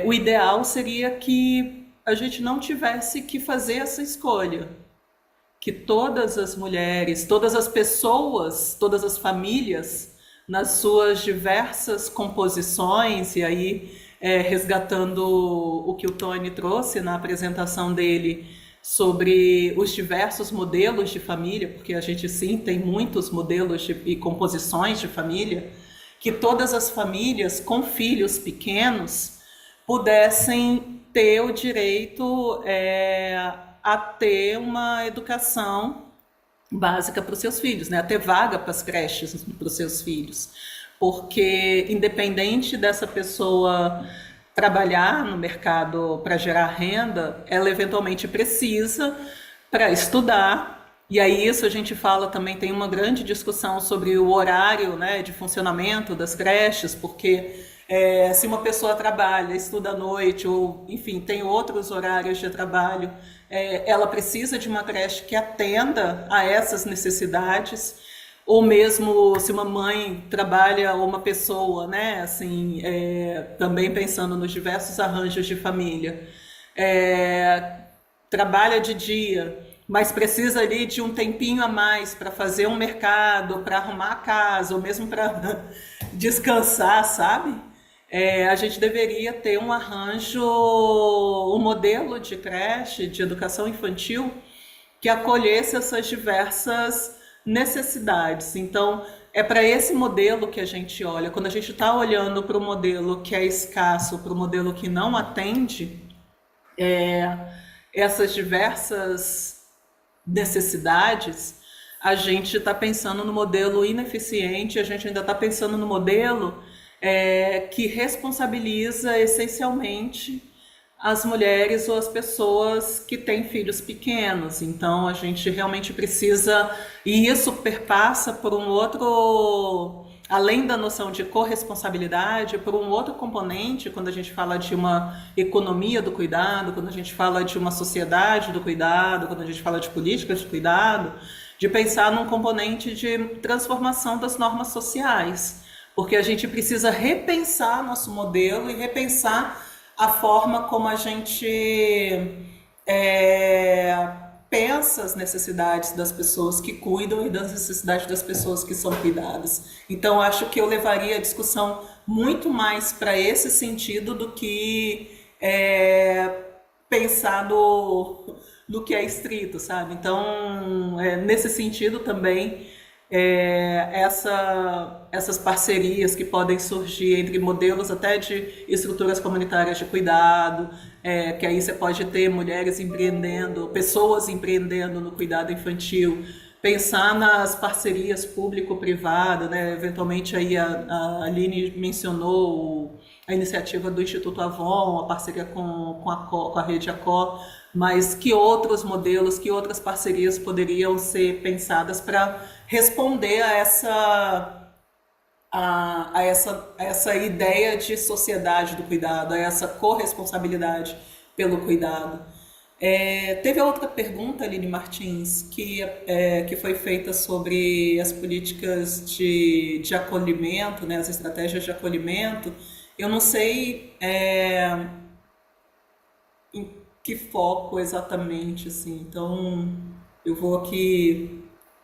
o ideal seria que a gente não tivesse que fazer essa escolha, que todas as mulheres, todas as pessoas, todas as famílias, nas suas diversas composições, e aí resgatando o que o Tony trouxe na apresentação dele sobre os diversos modelos de família, porque a gente sim tem muitos modelos e composições de família, que todas as famílias com filhos pequenos pudessem ter o direito a ter uma educação básica para os seus filhos, né? A ter vaga para as creches para os seus filhos. Porque, independente dessa pessoa trabalhar no mercado para gerar renda, ela eventualmente precisa para estudar. E aí isso a gente fala também, tem uma grande discussão sobre o horário, né, de funcionamento das creches, porque se uma pessoa trabalha, estuda à noite, ou enfim, tem outros horários de trabalho, ela precisa de uma creche que atenda a essas necessidades, ou mesmo se uma mãe trabalha, ou uma pessoa, né, assim, também pensando nos diversos arranjos de família, trabalha de dia, mas precisa ali de um tempinho a mais para fazer um mercado, para arrumar a casa, ou mesmo para descansar, sabe? A gente deveria ter um arranjo, um modelo de creche, de educação infantil, que acolhesse essas diversas necessidades. Então, é para esse modelo que a gente olha. Quando a gente está olhando para o modelo que é escasso, para o modelo que não atende essas diversas necessidades, a gente está pensando no modelo ineficiente, a gente ainda está pensando no modelo que responsabiliza essencialmente as mulheres ou as pessoas que têm filhos pequenos. Então, a gente realmente precisa, e isso perpassa por um outro, além da noção de corresponsabilidade, por um outro componente, quando a gente fala de uma economia do cuidado, quando a gente fala de uma sociedade do cuidado, quando a gente fala de políticas de cuidado, de pensar num componente de transformação das normas sociais, porque a gente precisa repensar nosso modelo e repensar a forma como a gente pensa as necessidades das pessoas que cuidam e das necessidades das pessoas que são cuidadas. Então, acho que eu levaria a discussão muito mais para esse sentido do que pensar no que é estrito, sabe? Então, nesse sentido também, essas parcerias que podem surgir entre modelos até de estruturas comunitárias de cuidado, que aí você pode ter mulheres empreendendo, pessoas empreendendo no cuidado infantil, pensar nas parcerias público-privada, né? Eventualmente aí a Aline mencionou a iniciativa do Instituto Avon, a parceria com a Rede Acó, mas que outros modelos, que outras parcerias poderiam ser pensadas para responder a essa ideia de sociedade do cuidado, a essa corresponsabilidade pelo cuidado. Teve outra pergunta, Aline Martins, que foi feita sobre as políticas de acolhimento, né, as estratégias de acolhimento. Eu não sei em que foco exatamente, assim, então eu vou aqui,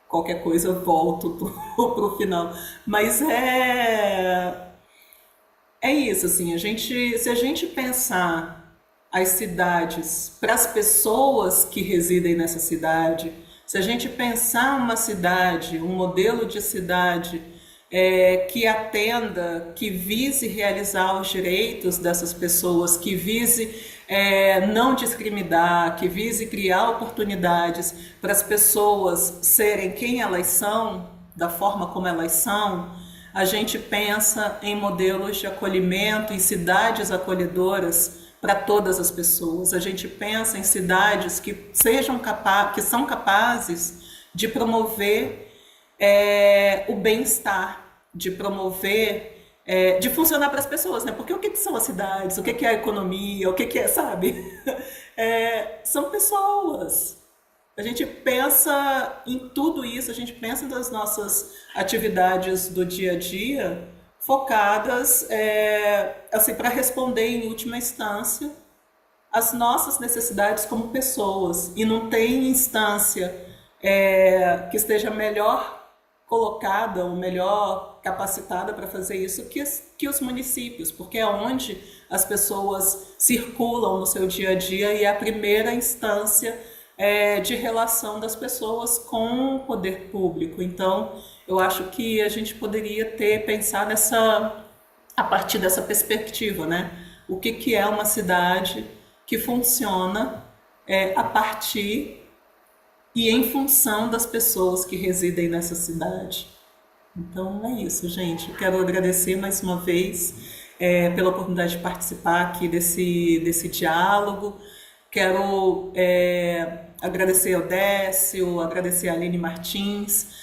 qualquer coisa eu volto pro final, mas é isso, assim, se a gente pensar as cidades para as pessoas que residem nessa cidade, se a gente pensar uma cidade, um modelo de cidade que atenda, que vise realizar os direitos dessas pessoas, que vise não discriminar, que vise criar oportunidades para as pessoas serem quem elas são, da forma como elas são, a gente pensa em modelos de acolhimento, em cidades acolhedoras para todas as pessoas. A gente pensa em cidades que são capazes de promover o bem-estar, de promover, de funcionar para as pessoas, né? Porque o que são as cidades? O que é a economia? O que é, sabe? São pessoas. A gente pensa em tudo isso, a gente pensa nas nossas atividades do dia a dia focadas, assim, para responder em última instância as nossas necessidades como pessoas. E não tem instância que esteja melhor colocada ou melhor capacitada para fazer isso que os municípios, porque é onde as pessoas circulam no seu dia a dia e é a primeira instância de relação das pessoas com o poder público. Então, eu acho que a gente poderia pensar a partir dessa perspectiva, né? O que é uma cidade que funciona a partir e em função das pessoas que residem nessa cidade. Então é isso, gente. Eu quero agradecer mais uma vez pela oportunidade de participar aqui desse diálogo. Quero agradecer ao Décio, agradecer a Aline Martins,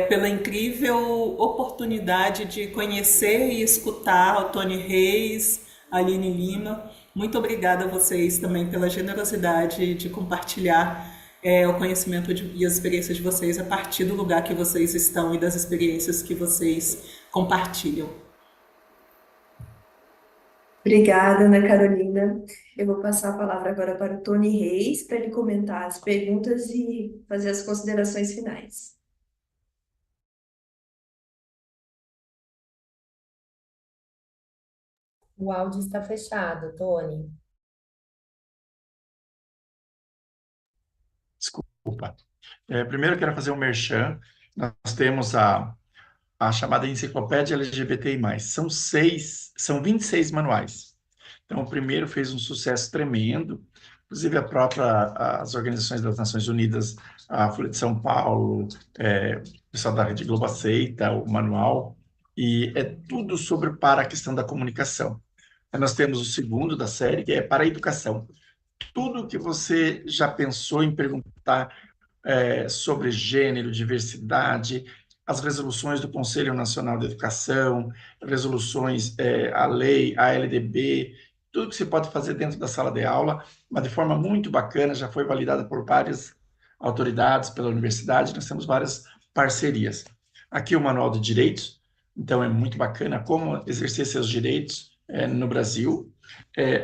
pela incrível oportunidade de conhecer e escutar o Tony Reis, a Aline Lima. Muito obrigada a vocês também pela generosidade de compartilhar o conhecimento e as experiências de vocês a partir do lugar que vocês estão e das experiências que vocês compartilham. Obrigada, Ana Carolina. Eu vou passar a palavra agora para o Tony Reis, para ele comentar as perguntas e fazer as considerações finais. O áudio está fechado, Tony. Desculpa. Primeiro eu quero fazer um merchan. Nós temos a chamada Enciclopédia LGBTI+. São 26 manuais. Então, o primeiro fez um sucesso tremendo, inclusive as organizações das Nações Unidas, a Folha de São Paulo, o pessoal da Rede Globo aceita o manual, e é tudo para a questão da comunicação. Aí nós temos o segundo da série, que é para a educação. Tudo que você já pensou em perguntar sobre gênero, diversidade, as resoluções do Conselho Nacional de Educação, resoluções, a lei, a LDB, tudo que se pode fazer dentro da sala de aula, mas de forma muito bacana, já foi validada por várias autoridades, pela universidade, nós temos várias parcerias. Aqui o Manual de Direitos, então é muito bacana como exercer seus direitos no Brasil.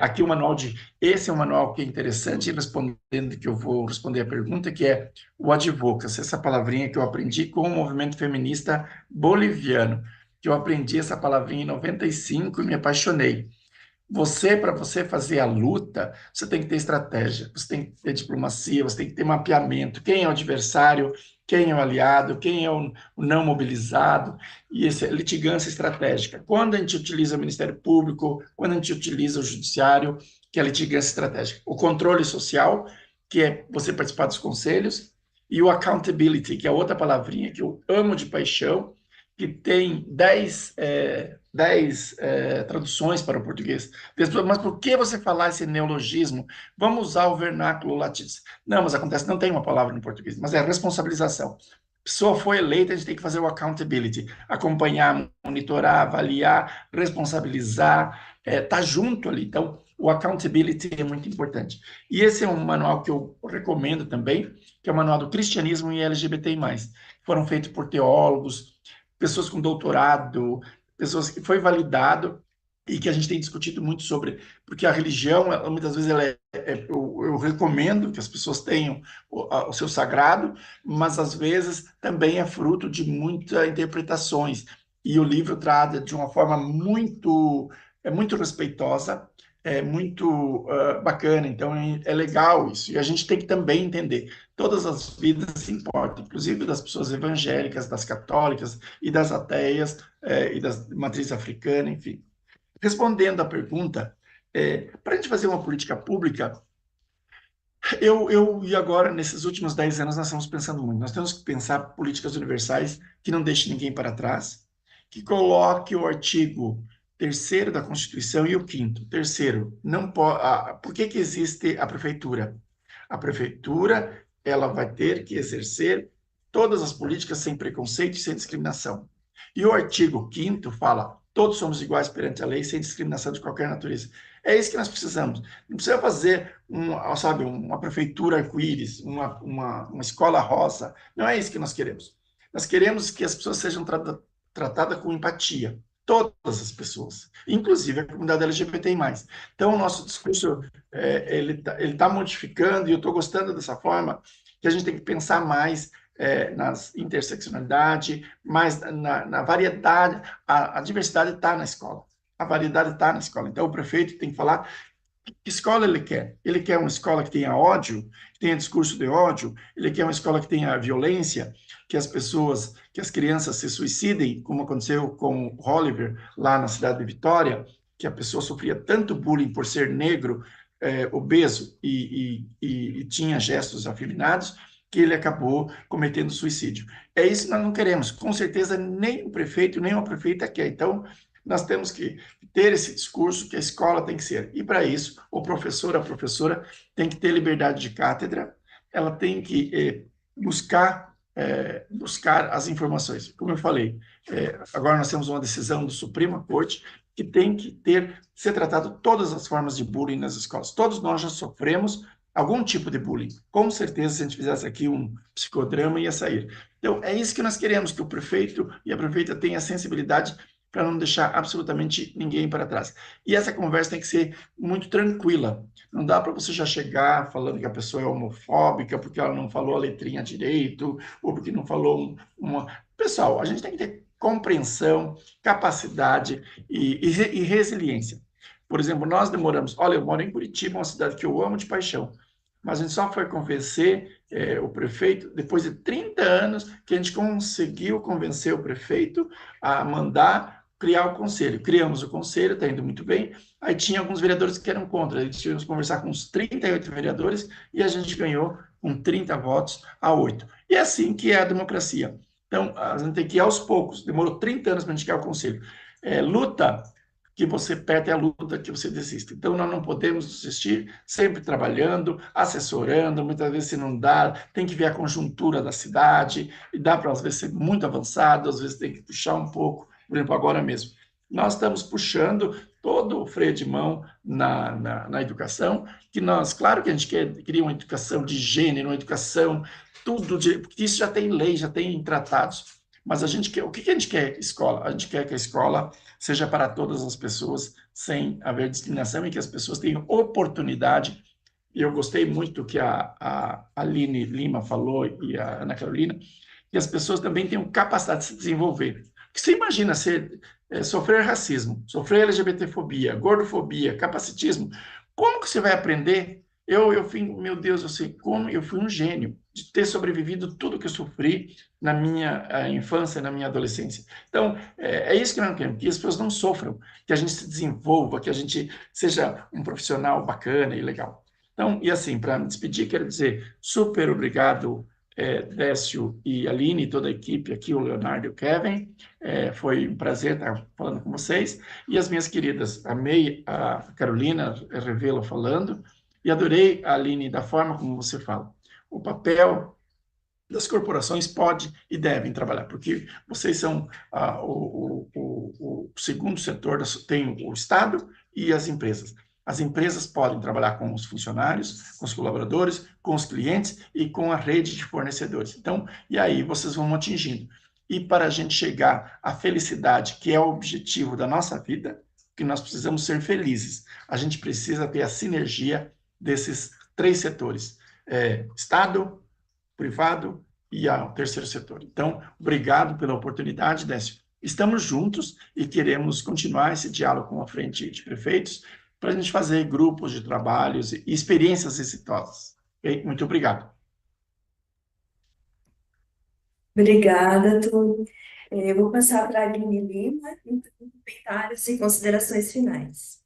Aqui o manual esse é um manual que é interessante, respondendo que eu vou responder a pergunta, que é o advocacy, essa palavrinha que eu aprendi com o movimento feminista boliviano, que eu aprendi essa palavrinha em 95 e me apaixonei. Para você fazer a luta, você tem que ter estratégia, você tem que ter diplomacia, você tem que ter mapeamento, quem é o adversário, quem é o aliado, quem é o não mobilizado, e essa litigância estratégica. Quando a gente utiliza o Ministério Público, quando a gente utiliza o Judiciário, que é a litigância estratégica. O controle social, que é você participar dos conselhos, e o accountability, que é outra palavrinha que eu amo de paixão, que tem 10 traduções para o português. Mas por que você falar esse neologismo? Vamos usar o vernáculo latino. Não, mas acontece, não tem uma palavra no português, mas é responsabilização. A pessoa foi eleita, a gente tem que fazer o accountability, acompanhar, monitorar, avaliar, responsabilizar, tá junto ali. Então, o accountability é muito importante. E esse é um manual que eu recomendo também, que é o Manual do Cristianismo e LGBTI+. Foram feitos por teólogos, pessoas com doutorado, pessoas que foi validado e que a gente tem discutido muito sobre, porque a religião, muitas vezes, eu recomendo que as pessoas tenham o seu sagrado, mas às vezes também é fruto de muitas interpretações. E o livro trata de uma forma muito respeitosa, muito bacana, então é legal isso. E a gente tem que também entender, todas as vidas importam, inclusive das pessoas evangélicas, das católicas e das ateias, e das matriz africana, enfim. Respondendo à pergunta, Para a gente fazer uma política pública, e agora, nesses últimos 10 anos, nós estamos pensando muito. Nós temos que pensar políticas universais que não deixem ninguém para trás, que coloque o artigo terceiro da Constituição e o quinto. Terceiro, não pode, por que que existe a prefeitura? A prefeitura, ela vai ter que exercer todas as políticas sem preconceito e sem discriminação. E o artigo quinto fala: todos somos iguais perante a lei, sem discriminação de qualquer natureza. É isso que nós precisamos. Não precisa fazer sabe, uma prefeitura arco-íris, uma escola rosa. Não é isso que nós queremos. Nós queremos que as pessoas sejam tratadas com empatia. Todas as pessoas, inclusive a comunidade LGBTI+. Então, o nosso discurso, ele tá modificando, e eu estou gostando dessa forma, que a gente tem que pensar mais nas interseccionalidade, mais na variedade. A diversidade está na escola. A variedade está na escola. Então, o prefeito tem que falar que escola ele quer. Ele quer uma escola que tenha ódio, que tenha discurso de ódio, ele quer uma escola que tenha violência, que as crianças se suicidem, como aconteceu com o Oliver, lá na cidade de Vitória, que a pessoa sofria tanto bullying por ser negro, obeso e tinha gestos afeminados, que ele acabou cometendo suicídio. É isso que nós não queremos. Com certeza, nem o prefeito, nem a prefeita quer. Então, nós temos que ter esse discurso que a escola tem que ser. E, para isso, o professor, a professora, tem que ter liberdade de cátedra, ela tem que buscar as informações. Como eu falei, agora nós temos uma decisão do Suprema Corte que tem que ser tratado todas as formas de bullying nas escolas. Todos nós já sofremos algum tipo de bullying. Com certeza, se a gente fizesse aqui um psicodrama, ia sair. Então, é isso que nós queremos, que o prefeito e a prefeita tenham a sensibilidade para não deixar absolutamente ninguém para trás. E essa conversa tem que ser muito tranquila. Não dá para você já chegar falando que a pessoa é homofóbica porque ela não falou a letrinha direito, ou porque não falou uma... Pessoal, a gente tem que ter compreensão, capacidade e resiliência. Por exemplo, nós demoramos... Olha, eu moro em Curitiba, uma cidade que eu amo de paixão, mas a gente só foi convencer o prefeito depois de 30 anos que a gente conseguiu convencer o prefeito a mandar criar o conselho. Criamos o conselho, está indo muito bem. Aí tinha alguns vereadores que eram contra. Aí tivemos que conversar com uns 38 vereadores e a gente ganhou com 30 votos a 8. E é assim que é a democracia. Então, a gente tem que ir aos poucos. Demorou 30 anos para a gente criar o conselho. Luta que você perde, a luta que você desiste. Então, nós não podemos desistir, sempre trabalhando, assessorando, muitas vezes se não dá, tem que ver a conjuntura da cidade, e dá para às vezes ser muito avançado, às vezes tem que puxar um pouco, por exemplo, agora mesmo. Nós estamos puxando todo o freio de mão na educação, que nós, claro que a gente queria uma educação de gênero, uma educação, porque isso já tem lei, já tem tratados, mas a gente quer, o que a gente quer escola? A gente quer que a escola seja para todas as pessoas, sem haver discriminação, e que as pessoas tenham oportunidade. E eu gostei muito do que a Aline Lima falou e a Ana Carolina, que as pessoas também tenham capacidade de se desenvolver. Porque você imagina sofrer racismo, sofrer LGBTfobia, gordofobia, capacitismo, como que você vai aprender? Meu Deus, eu sei como eu fui um gênio de ter sobrevivido tudo que eu sofri na minha infância, na minha adolescência. Então, é isso que nós queremos, que as pessoas não sofram, que a gente se desenvolva, que a gente seja um profissional bacana e legal. Então, e assim, para me despedir, quero dizer super obrigado, Décio e Aline, toda a equipe aqui, o Leonardo e o Kevin. Foi um prazer estar falando com vocês. E as minhas queridas, amei a Carolina Revelo falando, e adorei, Aline, da forma como você fala. O papel das corporações pode e devem trabalhar, porque vocês são o segundo setor, tem o Estado e as empresas. As empresas podem trabalhar com os funcionários, com os colaboradores, com os clientes e com a rede de fornecedores. Então, e aí vocês vão atingindo. E para a gente chegar à felicidade, que é o objetivo da nossa vida, que nós precisamos ser felizes, a gente precisa ter a sinergia desses três setores: Estado, privado e ao terceiro setor. Então, obrigado pela oportunidade, Décio. Estamos juntos e queremos continuar esse diálogo com a Frente de Prefeitos para a gente fazer grupos de trabalhos e experiências exitosas. Okay? Muito obrigado. Obrigada, Tu. Eu vou passar para a Aline Lima, então, comentários e considerações finais.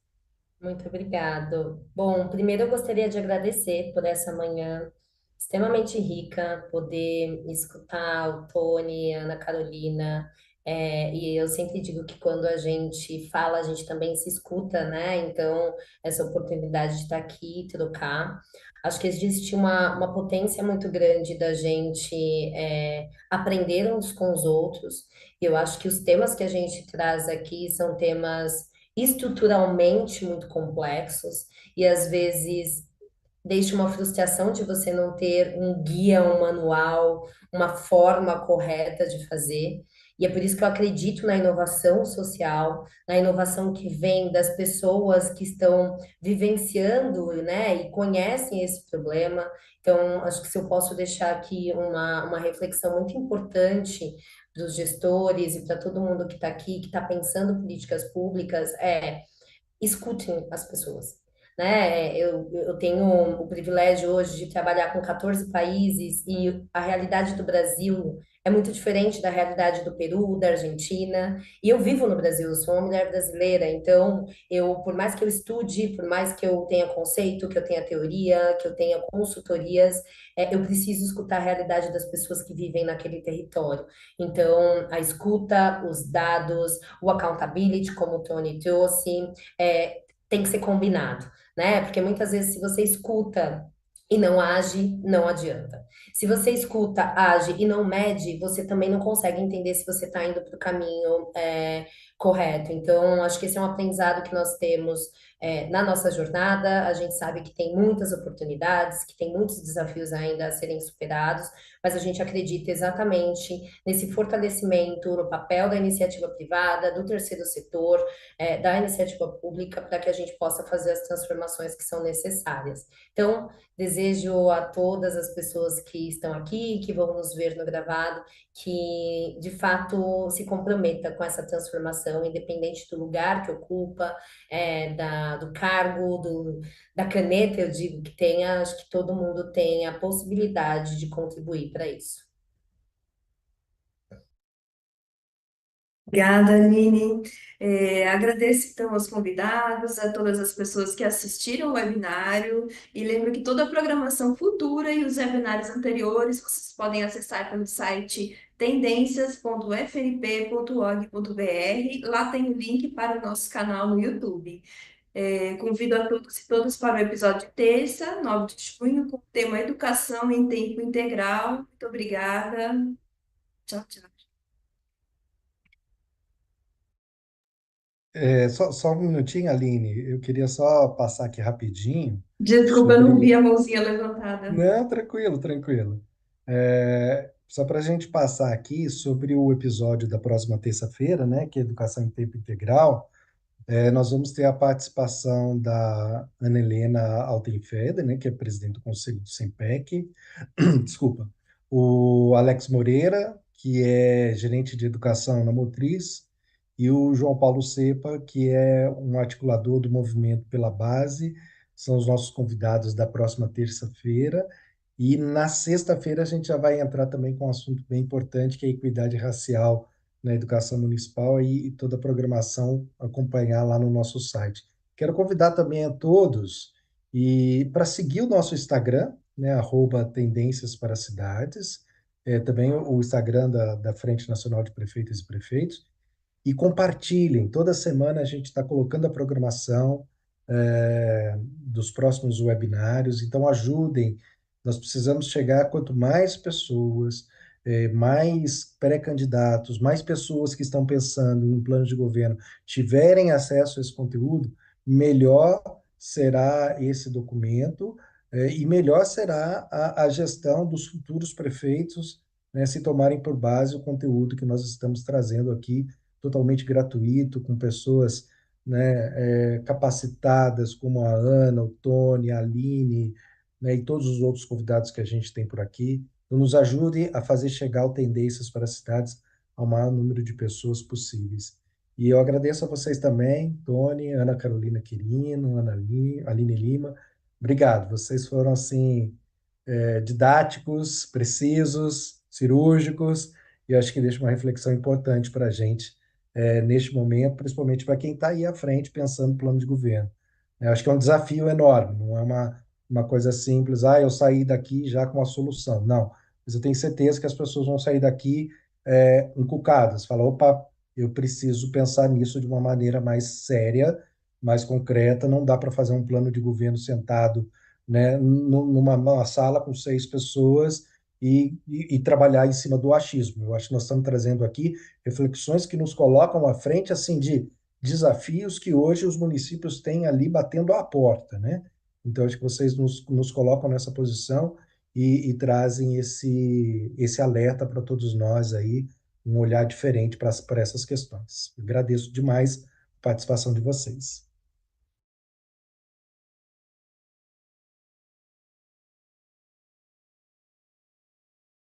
Muito obrigado. Bom, primeiro eu gostaria de agradecer por essa manhã extremamente rica, poder escutar o Tony, a Ana Carolina, e eu sempre digo que quando a gente fala, a gente também se escuta, né? Então, essa oportunidade de estar aqui, e trocar. Acho que existe uma potência muito grande da gente aprender uns com os outros. E eu acho que os temas que a gente traz aqui são temas estruturalmente muito complexos e às vezes deixa uma frustração de você não ter um guia, um manual, uma forma correta de fazer. E é por isso que eu acredito na inovação social, na inovação que vem das pessoas que estão vivenciando, né, e conhecem esse problema. Então, acho que se eu posso deixar aqui uma reflexão muito importante dos gestores e para todo mundo que está aqui, que está pensando políticas públicas, escutem as pessoas. Né? Eu tenho o privilégio hoje de trabalhar com 14 países e a realidade do Brasil é muito diferente da realidade do Peru, da Argentina. E eu vivo no Brasil, eu sou uma mulher brasileira, então por mais que eu estude, por mais que eu tenha conceito, que eu tenha teoria, que eu tenha consultorias, eu preciso escutar a realidade das pessoas que vivem naquele território. Então, a escuta, os dados, o accountability, como o Tony trouxe, tem que ser combinado, né? Porque muitas vezes, se você escuta e não age, não adianta. Se você escuta, age e não mede, você também não consegue entender se você está indo para o caminho correto. Então, acho que esse é um aprendizado que nós temos na nossa jornada. A gente sabe que tem muitas oportunidades, que tem muitos desafios ainda a serem superados, mas a gente acredita exatamente nesse fortalecimento no papel da iniciativa privada, do terceiro setor, da iniciativa pública, para que a gente possa fazer as transformações que são necessárias. Então, desejo a todas as pessoas que estão aqui, que vão nos ver no gravado, que de fato se comprometa com essa transformação, independente do lugar que ocupa, do cargo, da caneta, eu digo que tenha, acho que todo mundo tem a possibilidade de contribuir para isso. Obrigada, Aline. Agradeço então aos convidados, a todas as pessoas que assistiram o webinário e lembro que toda a programação futura e os webinários anteriores vocês podem acessar pelo site tendências.fnp.org.br. Lá tem o link para o nosso canal no YouTube. Convido a todos e todas para o episódio de terça, 9 de junho, com o tema Educação em Tempo Integral. Muito obrigada. Tchau, tchau. Só um minutinho, Aline. Eu queria só passar aqui rapidinho Desculpa, eu não vi sobre. a mãozinha levantada. Não, tranquilo, tranquilo. Só para a gente passar aqui sobre o episódio da próxima terça-feira, né, que é Educação em Tempo Integral. Nós vamos ter a participação da Ana Helena Altenfeder, né, que é presidente do Conselho do SEMPEC, desculpa, o Alex Moreira, que é gerente de educação na Motriz, e o João Paulo Cepa, que é um articulador do movimento pela base, são os nossos convidados da próxima terça-feira. E na sexta-feira a gente já vai entrar também com um assunto bem importante, que é a equidade racial na educação municipal e toda a programação acompanhar lá no nosso site. Quero convidar também a todos e para seguir o nosso Instagram, né, @tendências para cidades, também o Instagram da Frente Nacional de Prefeitas e Prefeitos, e compartilhem. Toda semana a gente está colocando a programação dos próximos webinários, então ajudem. Nós precisamos chegar a quanto mais pessoas, mais pré-candidatos, mais pessoas que estão pensando em um plano de governo tiverem acesso a esse conteúdo, melhor será esse documento, e melhor será a gestão dos futuros prefeitos, né, se tomarem por base o conteúdo que nós estamos trazendo aqui, totalmente gratuito, com pessoas, né, capacitadas como a Ana, o Tony, a Aline, né, e todos os outros convidados que a gente tem por aqui. Então, nos ajude a fazer chegar o Tendências para as Cidades ao maior número de pessoas possíveis. E eu agradeço a vocês também, Tony, Ana Carolina Quirino, Aline Lima. Obrigado, vocês foram, assim, didáticos, precisos, cirúrgicos, e eu acho que deixa uma reflexão importante para a gente neste momento, principalmente para quem está aí à frente pensando no plano de governo. Eu acho que é um desafio enorme, não é uma coisa simples, eu saí daqui já com a solução. Não, mas eu tenho certeza que as pessoas vão sair daqui encucadas, falar, opa, eu preciso pensar nisso de uma maneira mais séria, mais concreta, não dá para fazer um plano de governo sentado, né, numa sala com 6 pessoas e trabalhar em cima do achismo. Eu acho que nós estamos trazendo aqui reflexões que nos colocam à frente, assim, de desafios que hoje os municípios têm ali batendo à porta, né? Então, acho que vocês nos colocam nessa posição e trazem esse alerta para todos nós aí, um olhar diferente para essas questões. Agradeço demais a participação de vocês.